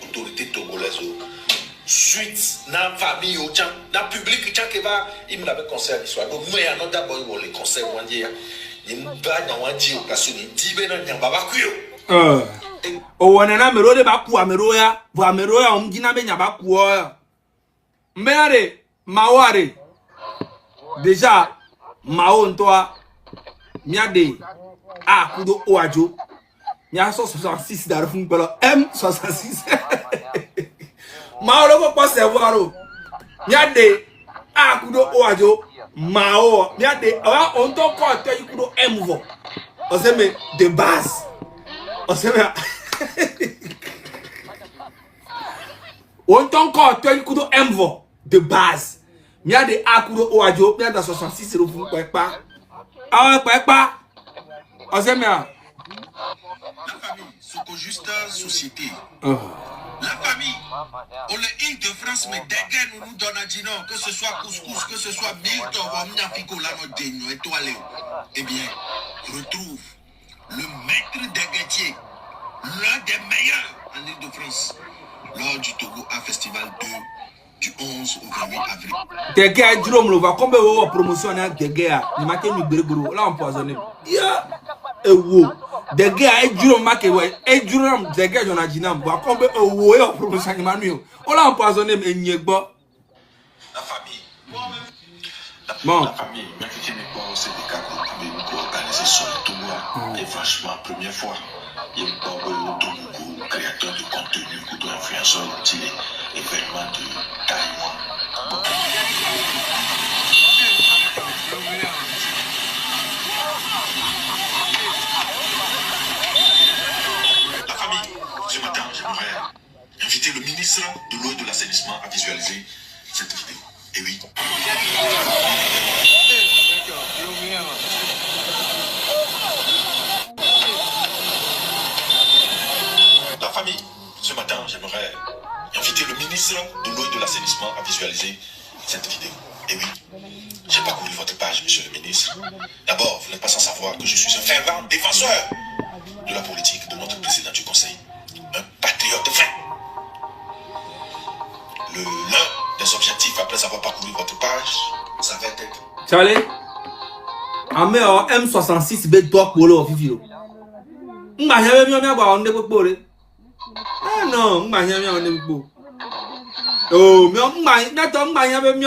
l'autorité togolaise. Suite, la famille, la public, il me l'avait conseillé l'histoire. Donc, moi, il y a d'abord le conseil, o wanana mero de baku amero ya vo amero ya omgina be nya baku o mbere maware déjà mao ntoa miade a kudo oajo nya so 66 dar fun pelo M66 mao lo ko savoir o miade a kudo oajo mao miade on to ko to ikudo M vo o se me de base. O sea, on t'en encore tu kudo envo de base. Mia de akudo oajo, mia da 66 ro fun pepa. Ah pepa. O sea, mia. La famille, c'est que juste société. La famille, on le Île-de-France, mais dès nous donne à dire que ce soit couscous, que ce soit Milton, ou la étoilé. Eh bien, retrouve le maître des guettiers, l'un des meilleurs en Île-de-France, lors du Togo A Festival 2 du 11 au 28 avril. Des gars, Jérôme, on va combien de promotion des gars, ni matin ni brigoro, là empoisonné. Ya, et wo, des gars, Jérôme maké ouais, et Jérôme, des gars, j'en ai dit non, va combien de wo et promotion ni manuel, on l'a empoisonné mais n'y est pas. La famille, bon. La famille, mais qui n'est pas c'est des cas qu'on peut organiser sur le Togo. Et franchement, première fois, il y a pas de créateur de contenu, ou d'influenceur, événement de Taïwan. La famille, ce matin, j'aimerais visualiser cette vidéo. Et oui, j'ai parcouru votre page, monsieur le ministre. D'abord, vous n'êtes pas sans savoir que je suis un fervent défenseur de la politique de notre président du Conseil. Un patriote vrai. L'un des objectifs après avoir parcouru votre page, ça va être... Charlie, Amé M66 bet toi pour le officiel. M'a jamais mis à boire on ne peut pas. Ah non, m'a jamais on ne peut pas. Oh, mais m'a jamais mis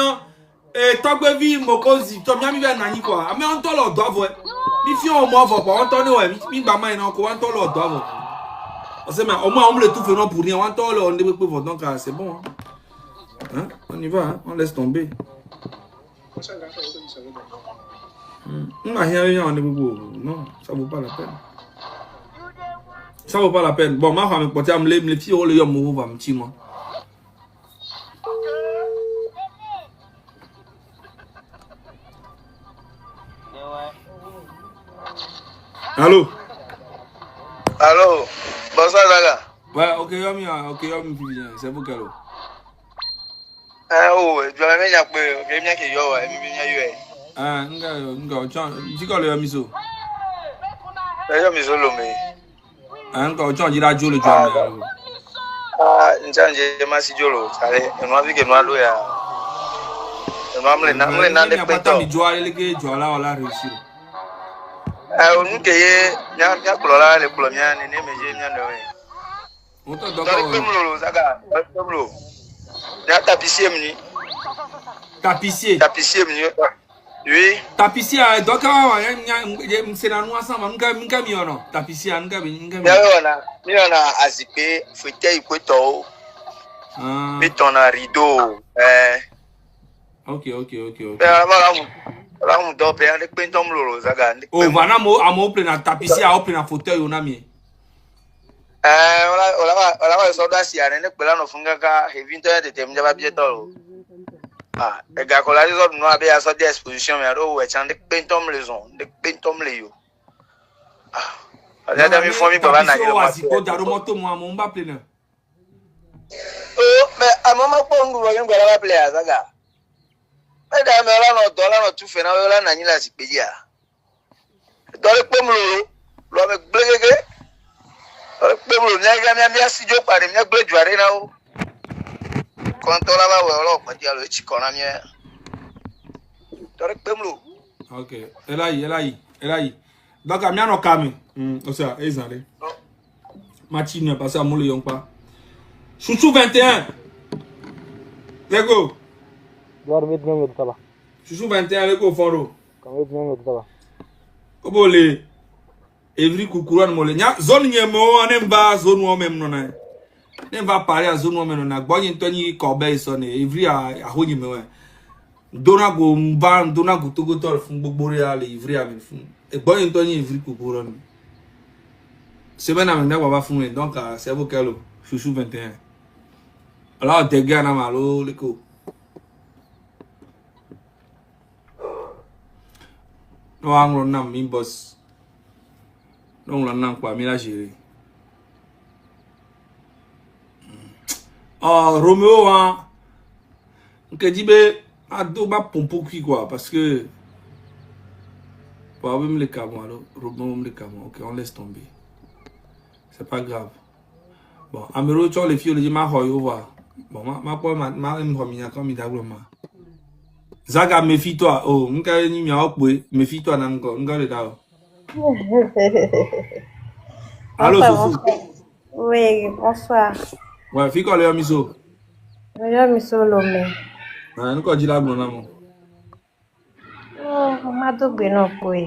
tant que vie mokozi, tant bien mi va nani quoi. Mais on t'en doit voir. Mi fi on moi va pas, on t'en ouais, mi ba mai non quoi, on t'en doit voir. Parce que mais au moins on le tout fait non pour rien, on t'en on ne peut pas donc c'est bon. Hein? On y va, hein? On laisse tomber. Non, ça vaut pas la peine. Ça vaut pas la peine. Bon, ma femme peut me les filles, le yom va me tirer moi. Allô? Allô? Bonsoir, Zaga. Ouais, ok, yom, c'est vous, Kalo. Oh, tu vas venir après, je viens que yo, et je ah, nga, le miso. Le miso lo me. Ah, nga, jira jolo jolo. Ah, njanje masi jolo, sale, no avi que no alo ya. No amle na de pento. Mi joale le ke joala wala réussir. Ah, onu ke ye, nya kulola le kulomia ni ne meje nya no we. Oto doko. Doko Zaga, doko. Nya tapissier mni. Tapissier. Tapissier mni. Oui. Tapissier, donc c'est la noix ensemble. M'ka mi ono. Tapissier, m'ka mi. Mi ona azipe, fauteuil kweto. Mi tona rideau. Ok. Là on doit payer les pentom lolo Zaga. Oh, voilà mo plein tapissier, a plein fauteuil on a mi. Voilà soda si ane ne pela no funga ka hevinto ya tetem jaba bieto. Ah, e ga ko la resort no abe ya so de exposition me ro we chan de pentom leson, de pentom le yo. Ah, ada mi fomi baba na yo. Ko daro moto mo mba plena. Oh, mais a mama ko ngu ro ngwa la playa Zaga. E da me la no tu fe na we la na nyila si pedia. Do le pom lo me blege. Pemlo nyaga mi asijo pare mi agbe juare na o. Kontola ba we olo pa dia lo e chikona mi. Tore pemlo. OK. Elai. Donc a mi ano kami. O sea, ezale. Machine parce amule yon pa. Chouchou 21. Lego. Dormit ngi taba. Chouchou 21 lego foro. Kamit ngi taba. Obole. Evri kukuran mole nya zone nyemo anemba zone wo mem no na ne va parler à zone wo mem no na gboyin to ni kobe so ne evri a honyi me we dona go mba dona go togo to fun gbogbo re ale evri a me fun e gboyin to ni evri kukuran semaine na me na baba fun e donc c'est vous Kalo chouchou 21 alors te gana malo leko no angro na mi boss. Non, là, non, quoi, mais là, j'ai. Oh, Roméo, hein. Ok, dit, ben, à deux bas pompo qui, quoi, parce que. Pour avoir les camons, alors, Roméo, les camons, ok, on laisse tomber. C'est pas grave. Bon, Amero, tu vois, les filles, les ma hoyo, va. Bon, ma pomme, ma m'romina, comme il d'abord, ma. Zaga, méfie-toi, oh, m'ka, ni mia, opwe, méfie-toi, n'ango, m'ka, le dao. Allô, Sophie. Oui, bonsoir. Ouais, fille, quoi, le miso? Le miso, l'homme. Ah, nous, quoi, dit là, mon amour? Oh, ma double, non, oui.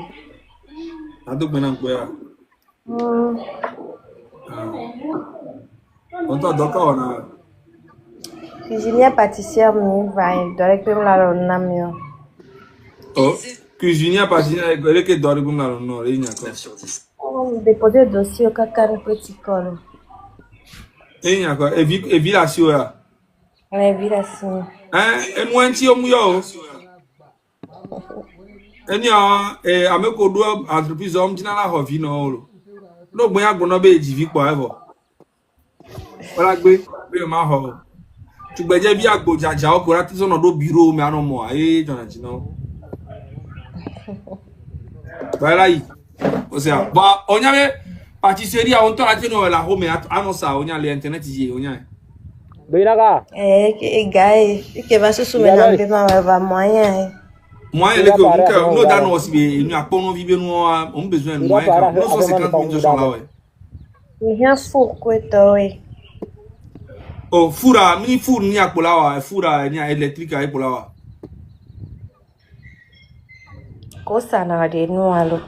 Ma double, non, quoi. On t'a d'accord, on a. Cuisinière pâtissière, mais va, il doit la l'homme. Oh. Cuisinier pâtissier avec que dormi comme dans le nord, il y a quoi? Déposer le dossier au caca petit col. Il y a quoi? Et vilation là. Ouais, vilation. Hein? Et moi un petit homme yo. Et ni a me ko do entreprise homme dina la hovi no lo. No gbe ya gbono be jivi po evo. Ola gbe ma ho. Tu peux dire bien que Jaja au courant, tu son dans bureau mais non moi, j'en ai non. Voilà y. Osea, bah on y avait pâtisserie on t'a raté no la home annonce ça, on y a l'internet y, on y a. Beinaga. Gars, que va se soumettre à un va moyen. Moi, nous donnons aussi, nous avons vivre, nous avons besoin de moyens. Nous sommes 50 000 de là, ouais. Il y a un four, quoi, oui. Oh, foura, mini four, ni à Polawa, foura, ni à électrique à Polawa. Quoi ça n'a pas nous alors?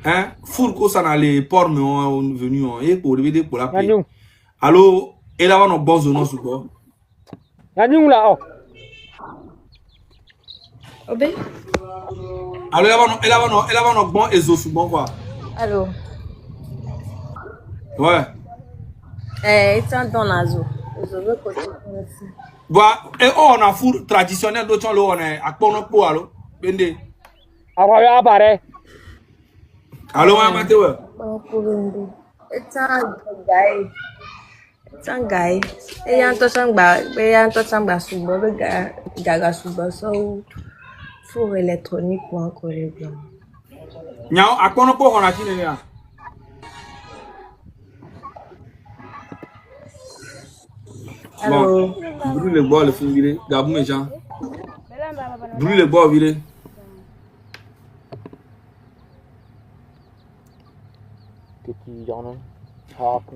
Hein? Four, quoi ça n'a les ports, mais on est venu, et pour le pour la paix. Allô, et là, on a bon zone, sous quoi? Y'a là, oh. Obé? Alors, elle va un bon ézo sous bon quoi? Allô? Ouais. C'est un don à zo. Bah, et on a four traditionnel d'autres on est à Ponopo, allô? Bende. Apparaît. Allô, on va te ouais. C'est un guy. Et y a un tochang suba, le gars, gaga suba, so, four électronique ou encore les blancs. Nyao, à Ponopo, on a fini là. Bon, brûle le bois, le film viré, Gabou mes gens. Brûle le bois viré.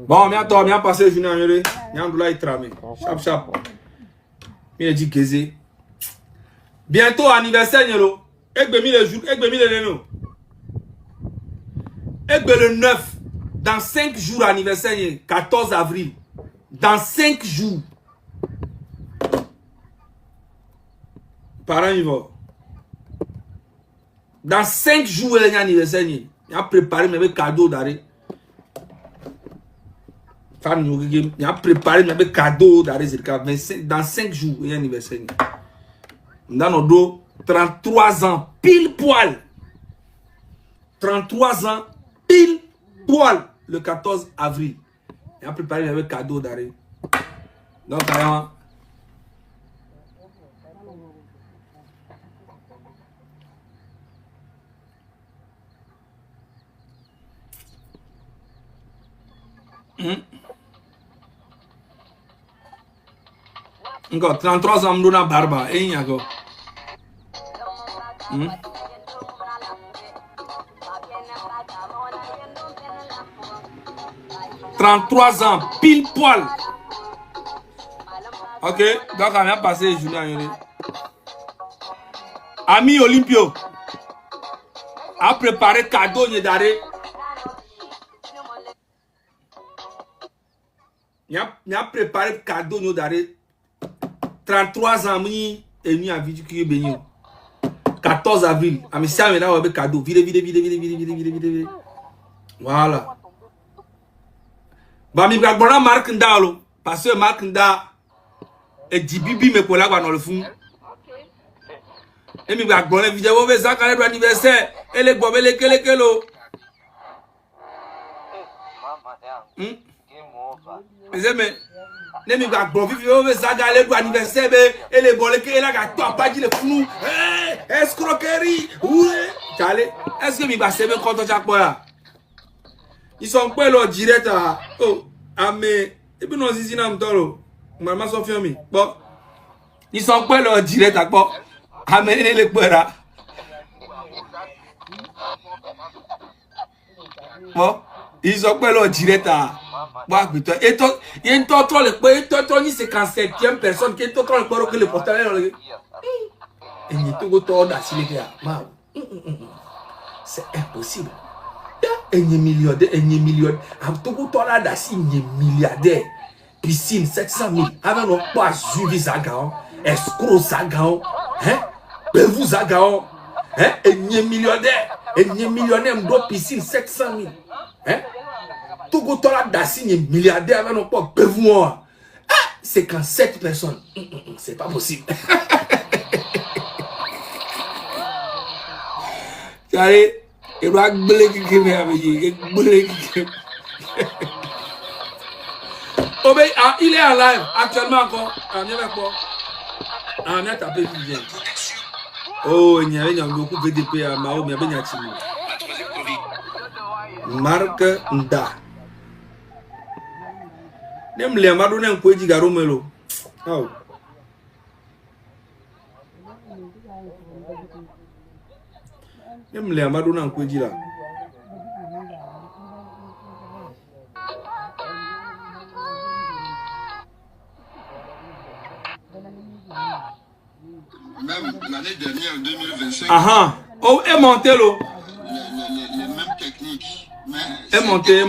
Bon, bien passé, je n'ai rien de là, il tramé. Chap. Il dit que c'est. Bientôt anniversaire, Nyelo. Egbe mi le jour, egbe mi le neno. Egbe le 9. Dans 5 jours anniversaire, 14 avril. Dans 5 jours. Parents, ils vont. Dans 5 jours, il y a anniversaire. Il a préparé mes cadeaux d'arrêt. Il a préparé mes cadeaux d'arrêt. Dans 5 jours, il y a anniversaire. Dans nos dos, 33 ans, pile poil. 33 ans, pile poil. Le 14 avril. Il a préparé mes cadeaux d'arrêt. Donc, alors, encore 33 ans, m'dona barba, et y a quoi? 33 ans, pile poil. Ok, donc on a passé les journées à Yoni. Ami Olympio a préparé cadeau d'arrêt. Il a préparé cadeau d'arrêt. 33 ans, et nous avons vu qu'il est 14 avril. Ami ça, mais là, on a cadeau. Vide. Voilà. Bah, mi bon Marc Ndalo. Parce que Marc Nda et Dibibi me collègues dans le fond. Et mi bon la vidéo, on va ça quand l'anniversaire. Et les bobes, les kelo. Mais ne mi bon vidéo, on va ça quand l'anniversaire. Et les bobes, et là, quand pas dit le flou. Escroquerie. Allez, est-ce que mi va se mettre contre chaque fois? Ils sont pas là direct à oh mais et puis non zizi na mtolo maman so fiami bon ils sont pas là direct à quoi amener les pera bon ils sont pas là direct à bah putain et toi il y a une toto le quoi toi ni 57e personne qui toto le quoi que le portable et ni tout to da silé c'est impossible. Un milliardaire, Amtogo Tola Dassi, un milliardaire, piscine 700 000, avant non pas suivi Zagao, escroc Zagao, hein, Bevu Zagao, hein, un millionnaire, m'do piscine 700 000, hein, Togo Tola Dassi, un milliardaire, avant non pas Bevu, ah, 57 personnes, c'est pas possible. Allez. Et doit il est en live actuellement encore. On a tapé Vivien. Oh, il y a beaucoup de VDP à Mao, mais il y a Marc Nda. Nem le amado nem ko ji garo melo. Oh. Nem le amado nem ko ji la. Même l'année dernière, en 2025. Oh, est monté l'eau. Les mêmes techniques. Est monté.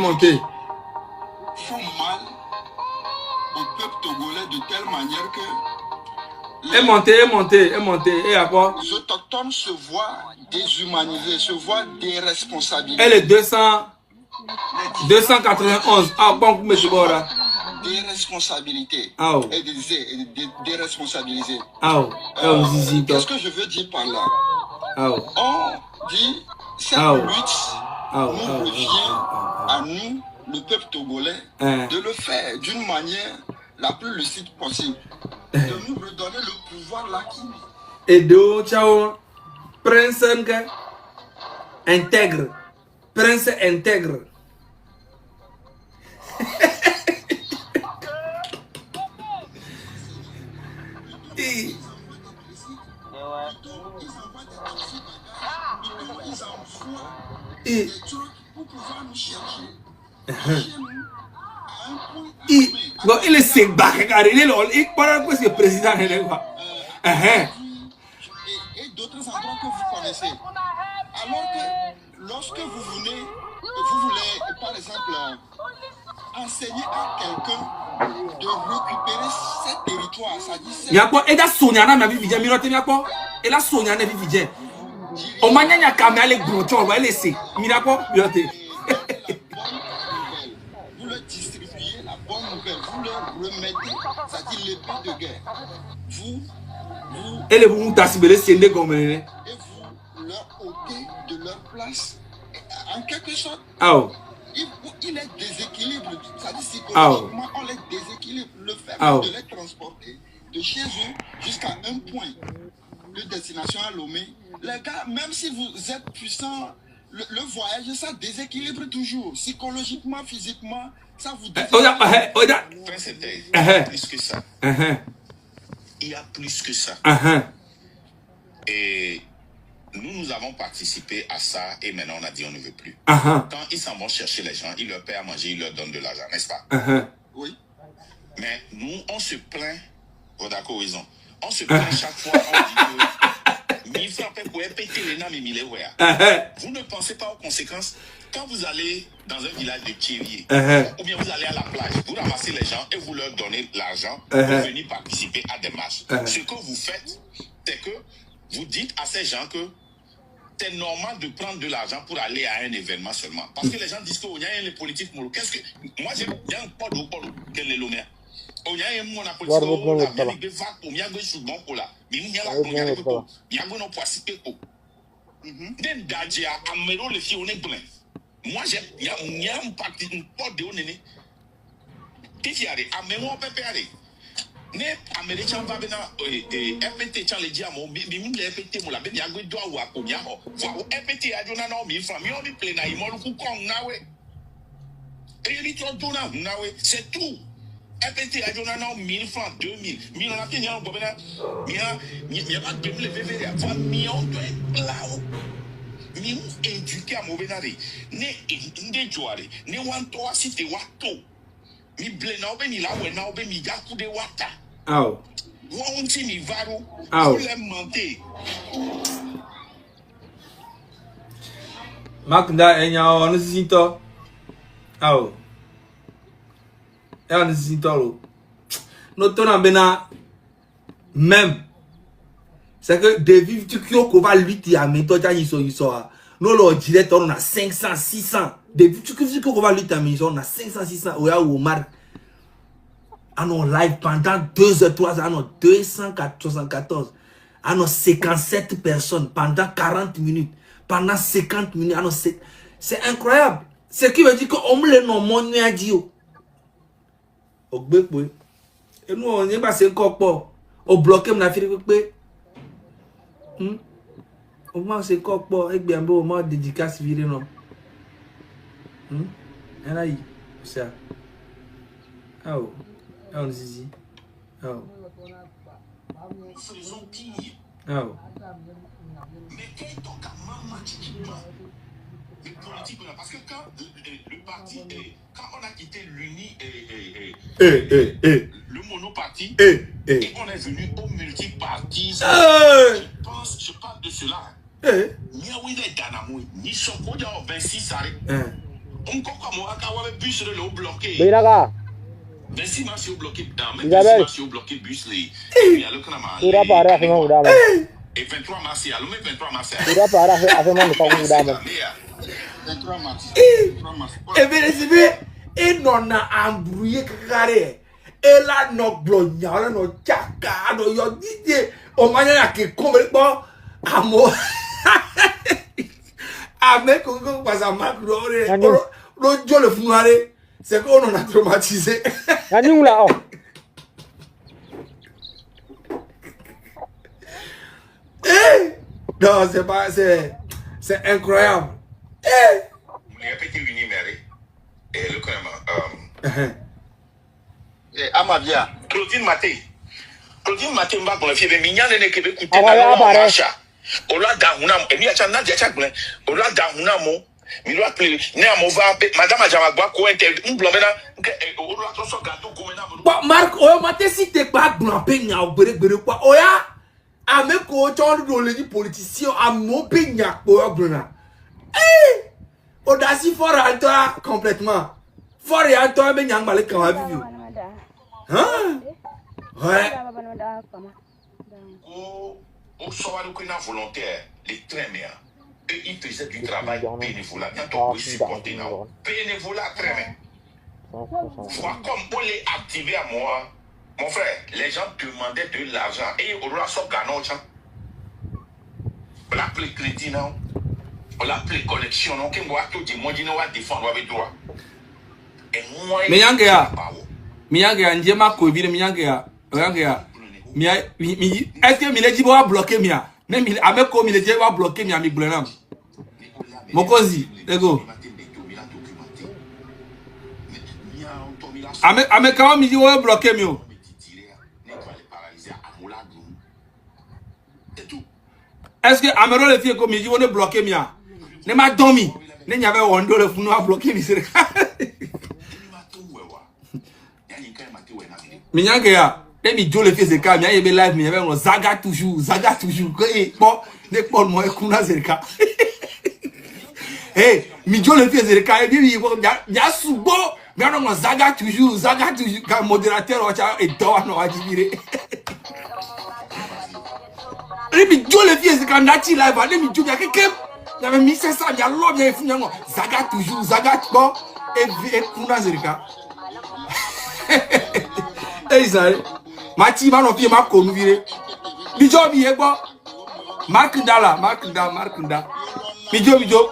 Font mal au peuple togolais de telle manière que. Est monté. Et à quoi? Les autochtones se voient déshumanisés, se voient déresponsabilisés. Elle est 291. Ah, bon, monsieur Bora. Déresponsabilité. Et déresponsabilisé. Qu'est-ce que je veux dire par là? On dit cette lutte nous revient à nous, le peuple togolais, de le faire d'une manière la plus lucide possible. De nous redonner le pouvoir l'acquis. Et de ciao, prince intègre. Prince intègre. Bon, il est sec, regardez, il est pas quoi c'est président. Et d'autres endroits que vous connaissez. Alors que lorsque vous voulez, par exemple, enseigner à quelqu'un de récupérer ses territoires, ça dit c'est... Il y a quoi? Et là, Sonia n'a vu Vidjen, il y a quoi? Et là, Sonia n'a vu Vidjen. On m'a dit qu'il y a caméra, les gros, on va laisser. Il y a quoi? Vous leur distribuez la bonne nouvelle, vous leur remettez, ça dit l'épée de guerre. Et les vous t'assibelez, c'est des gommés. Et vous leur ôtez de leur place. En quelque sorte, il est déséquilibre. Ça dit psychologiquement, on les déséquilibre. Le fait de les transporter de chez eux jusqu'à un point de destination à Lomé. Les gars, même si vous êtes puissants, le voyage, ça déséquilibre toujours. Psychologiquement, physiquement, ça vous déséquilibre. Plus que ça. Il y a plus que ça. Et nous avons participé à ça et maintenant on a dit on ne veut plus. Quand ils s'en vont chercher les gens, ils leur paient à manger, ils leur donnent de l'argent, n'est-ce pas? Oui. Mais nous, on se plaint, d'accord, ils ont. On se plaint chaque fois, on dit que vous ne pensez pas aux conséquences. Quand vous allez dans un village de Thierry, ou bien vous allez à la plage, vous ramassez les gens et vous leur donnez l'argent pour venir participer à des marches. Ce que vous faites, c'est que vous dites à ces gens que c'est normal de prendre de l'argent pour aller à un événement seulement. Parce que les gens disent qu'il y a les politiques. Qu'est-ce que... Moi, j'ai un pas de quel est l'honneur. Il y a un monde à politique. Il y a un souvent pour là. Mais il y a la il y a un poissité. Même Dadja, Amero, les filles, on est blanc. Moi, il y a un parti, une porte de Onéné. Qu'est-ce qu'il y a? Amero, on peut aller. Les Américains vont venir FPT, Charles les diamants, mais les FPT, on l'a bien dit, doit ou à combien? Voilà, FPT a donné un 1000 francs, mais on est plein à Imol, ou qu'on a, ouais. Et il dit, c'est tout. FPT a donné un 1000 francs, 2000. Mais on a bien dit, il y a pas de les VV, mais on doit être là. Mais on éduqué à mauvais nari. Ne jouare, ne wantoa si te wato. Mi blena obe mi la wena obe mi gaku de wata. Wonti mi varu. Le monter. Makda enya on zinto. On zinto. No tona bena même. C'est que des vivres tu qu'on va lutter à méthode ils nous leur direct on a 500 600 des vivres qu'on va lutter à méthode on a 500 600 au marque en live pendant 2 heures 3 heures, 274 en 57 personnes pendant 40 minutes pendant 50 minutes c'est incroyable, ce qui veut dire que on me le nom mon dit o gbe po enu o yin ba se nko po o bloquer me na fi pe o ma se nko po egbe ambo o ma dédicace vire no era aí ça oh on zizi oh faisons pire. oh Mais quel est donc le politique là? Parce que quand le parti, quand on a quitté le monoparti, et on est venu au multipartisme, je parle de cela. Ni Danamo, ni Sokodia, 26 arrêts. On a bus le bloqué. 26 marches bloqué dans même 26 marches bloqué bus les. Et 23 mars, il y a le 23 mars. Et bien, et non a embrouillé carré. Et là, no blogna, no chaka, no yo didie. O manya ke complètement amour. Avec qu'on passe à macro, le Dieu le fumare, c'est qu'on a traumatisé. là, oh. Non, c'est pas, c'est incroyable. Il y a un petit uniméré. Et le comment Amavia. Claudine Maté. Claudine Maté m'a confié, mais mignon n'est que écouter dans le marcha. Ola Dahunam, et mi a chana diachakble. Ola Dahunamo, mi doit appeler. Néamova, madame Ajamagua, Cointel, Mblomena, Ola Tosso Gato, Gomena. Marc, oh, Maté, si t'es pas blanc, peigna, ou bere quoi, oya. Avec autant de politiciens à mon pays pour Bruna. Audaci fort à toi complètement. Fort à toi mais n'yang malé quand même vu. Hein? Ouais. Au soir de qu'on a volontaire, les trains mais eux ils faisaient du travail bénévolat. Quand on peut supporter non. Bénévolat très bien. Vois comme on les activé à moi. Mon frère, les gens demandaient de l'argent et on l'a sorti gagnant. On l'appelait crédit, non? On l'appelait collection, non? Qu'on voit tout le monde, on va défendre avec toi. Et moi, mais yangea, njema Covid, mais yangea, est-ce que Mileji va bloquer mia? Mais avec comme Mileji va bloquer mia, mi blenam. Mokozi, let's go. Avec comment Mileji va bloquer mio? Est-ce que Amero le fait comme il dit on est bloqué mia? Ne m'a dormi. Ne n'y avait on le fou à bloquer mi c'est. Minyanga ya. Ne mi jo le fait c'est quand mia y live mi avait on zaga toujours. Bon, ne pas moi kuna c'est ka. Eh, mi jo le fait c'est quand et bien ya subo, mais on zaga toujours comme modérateur et doit no ajibire. Let me do le vieux quand nati live, let me do ya quelqu'un. J'avais mis ça, il y a l'homme, il y a fini zaga toujours, zaga bon et kuna zerika. Eh ça, Mati va non pied ma konu vire. Bijo bi ego. Mark Ndala. Bijo.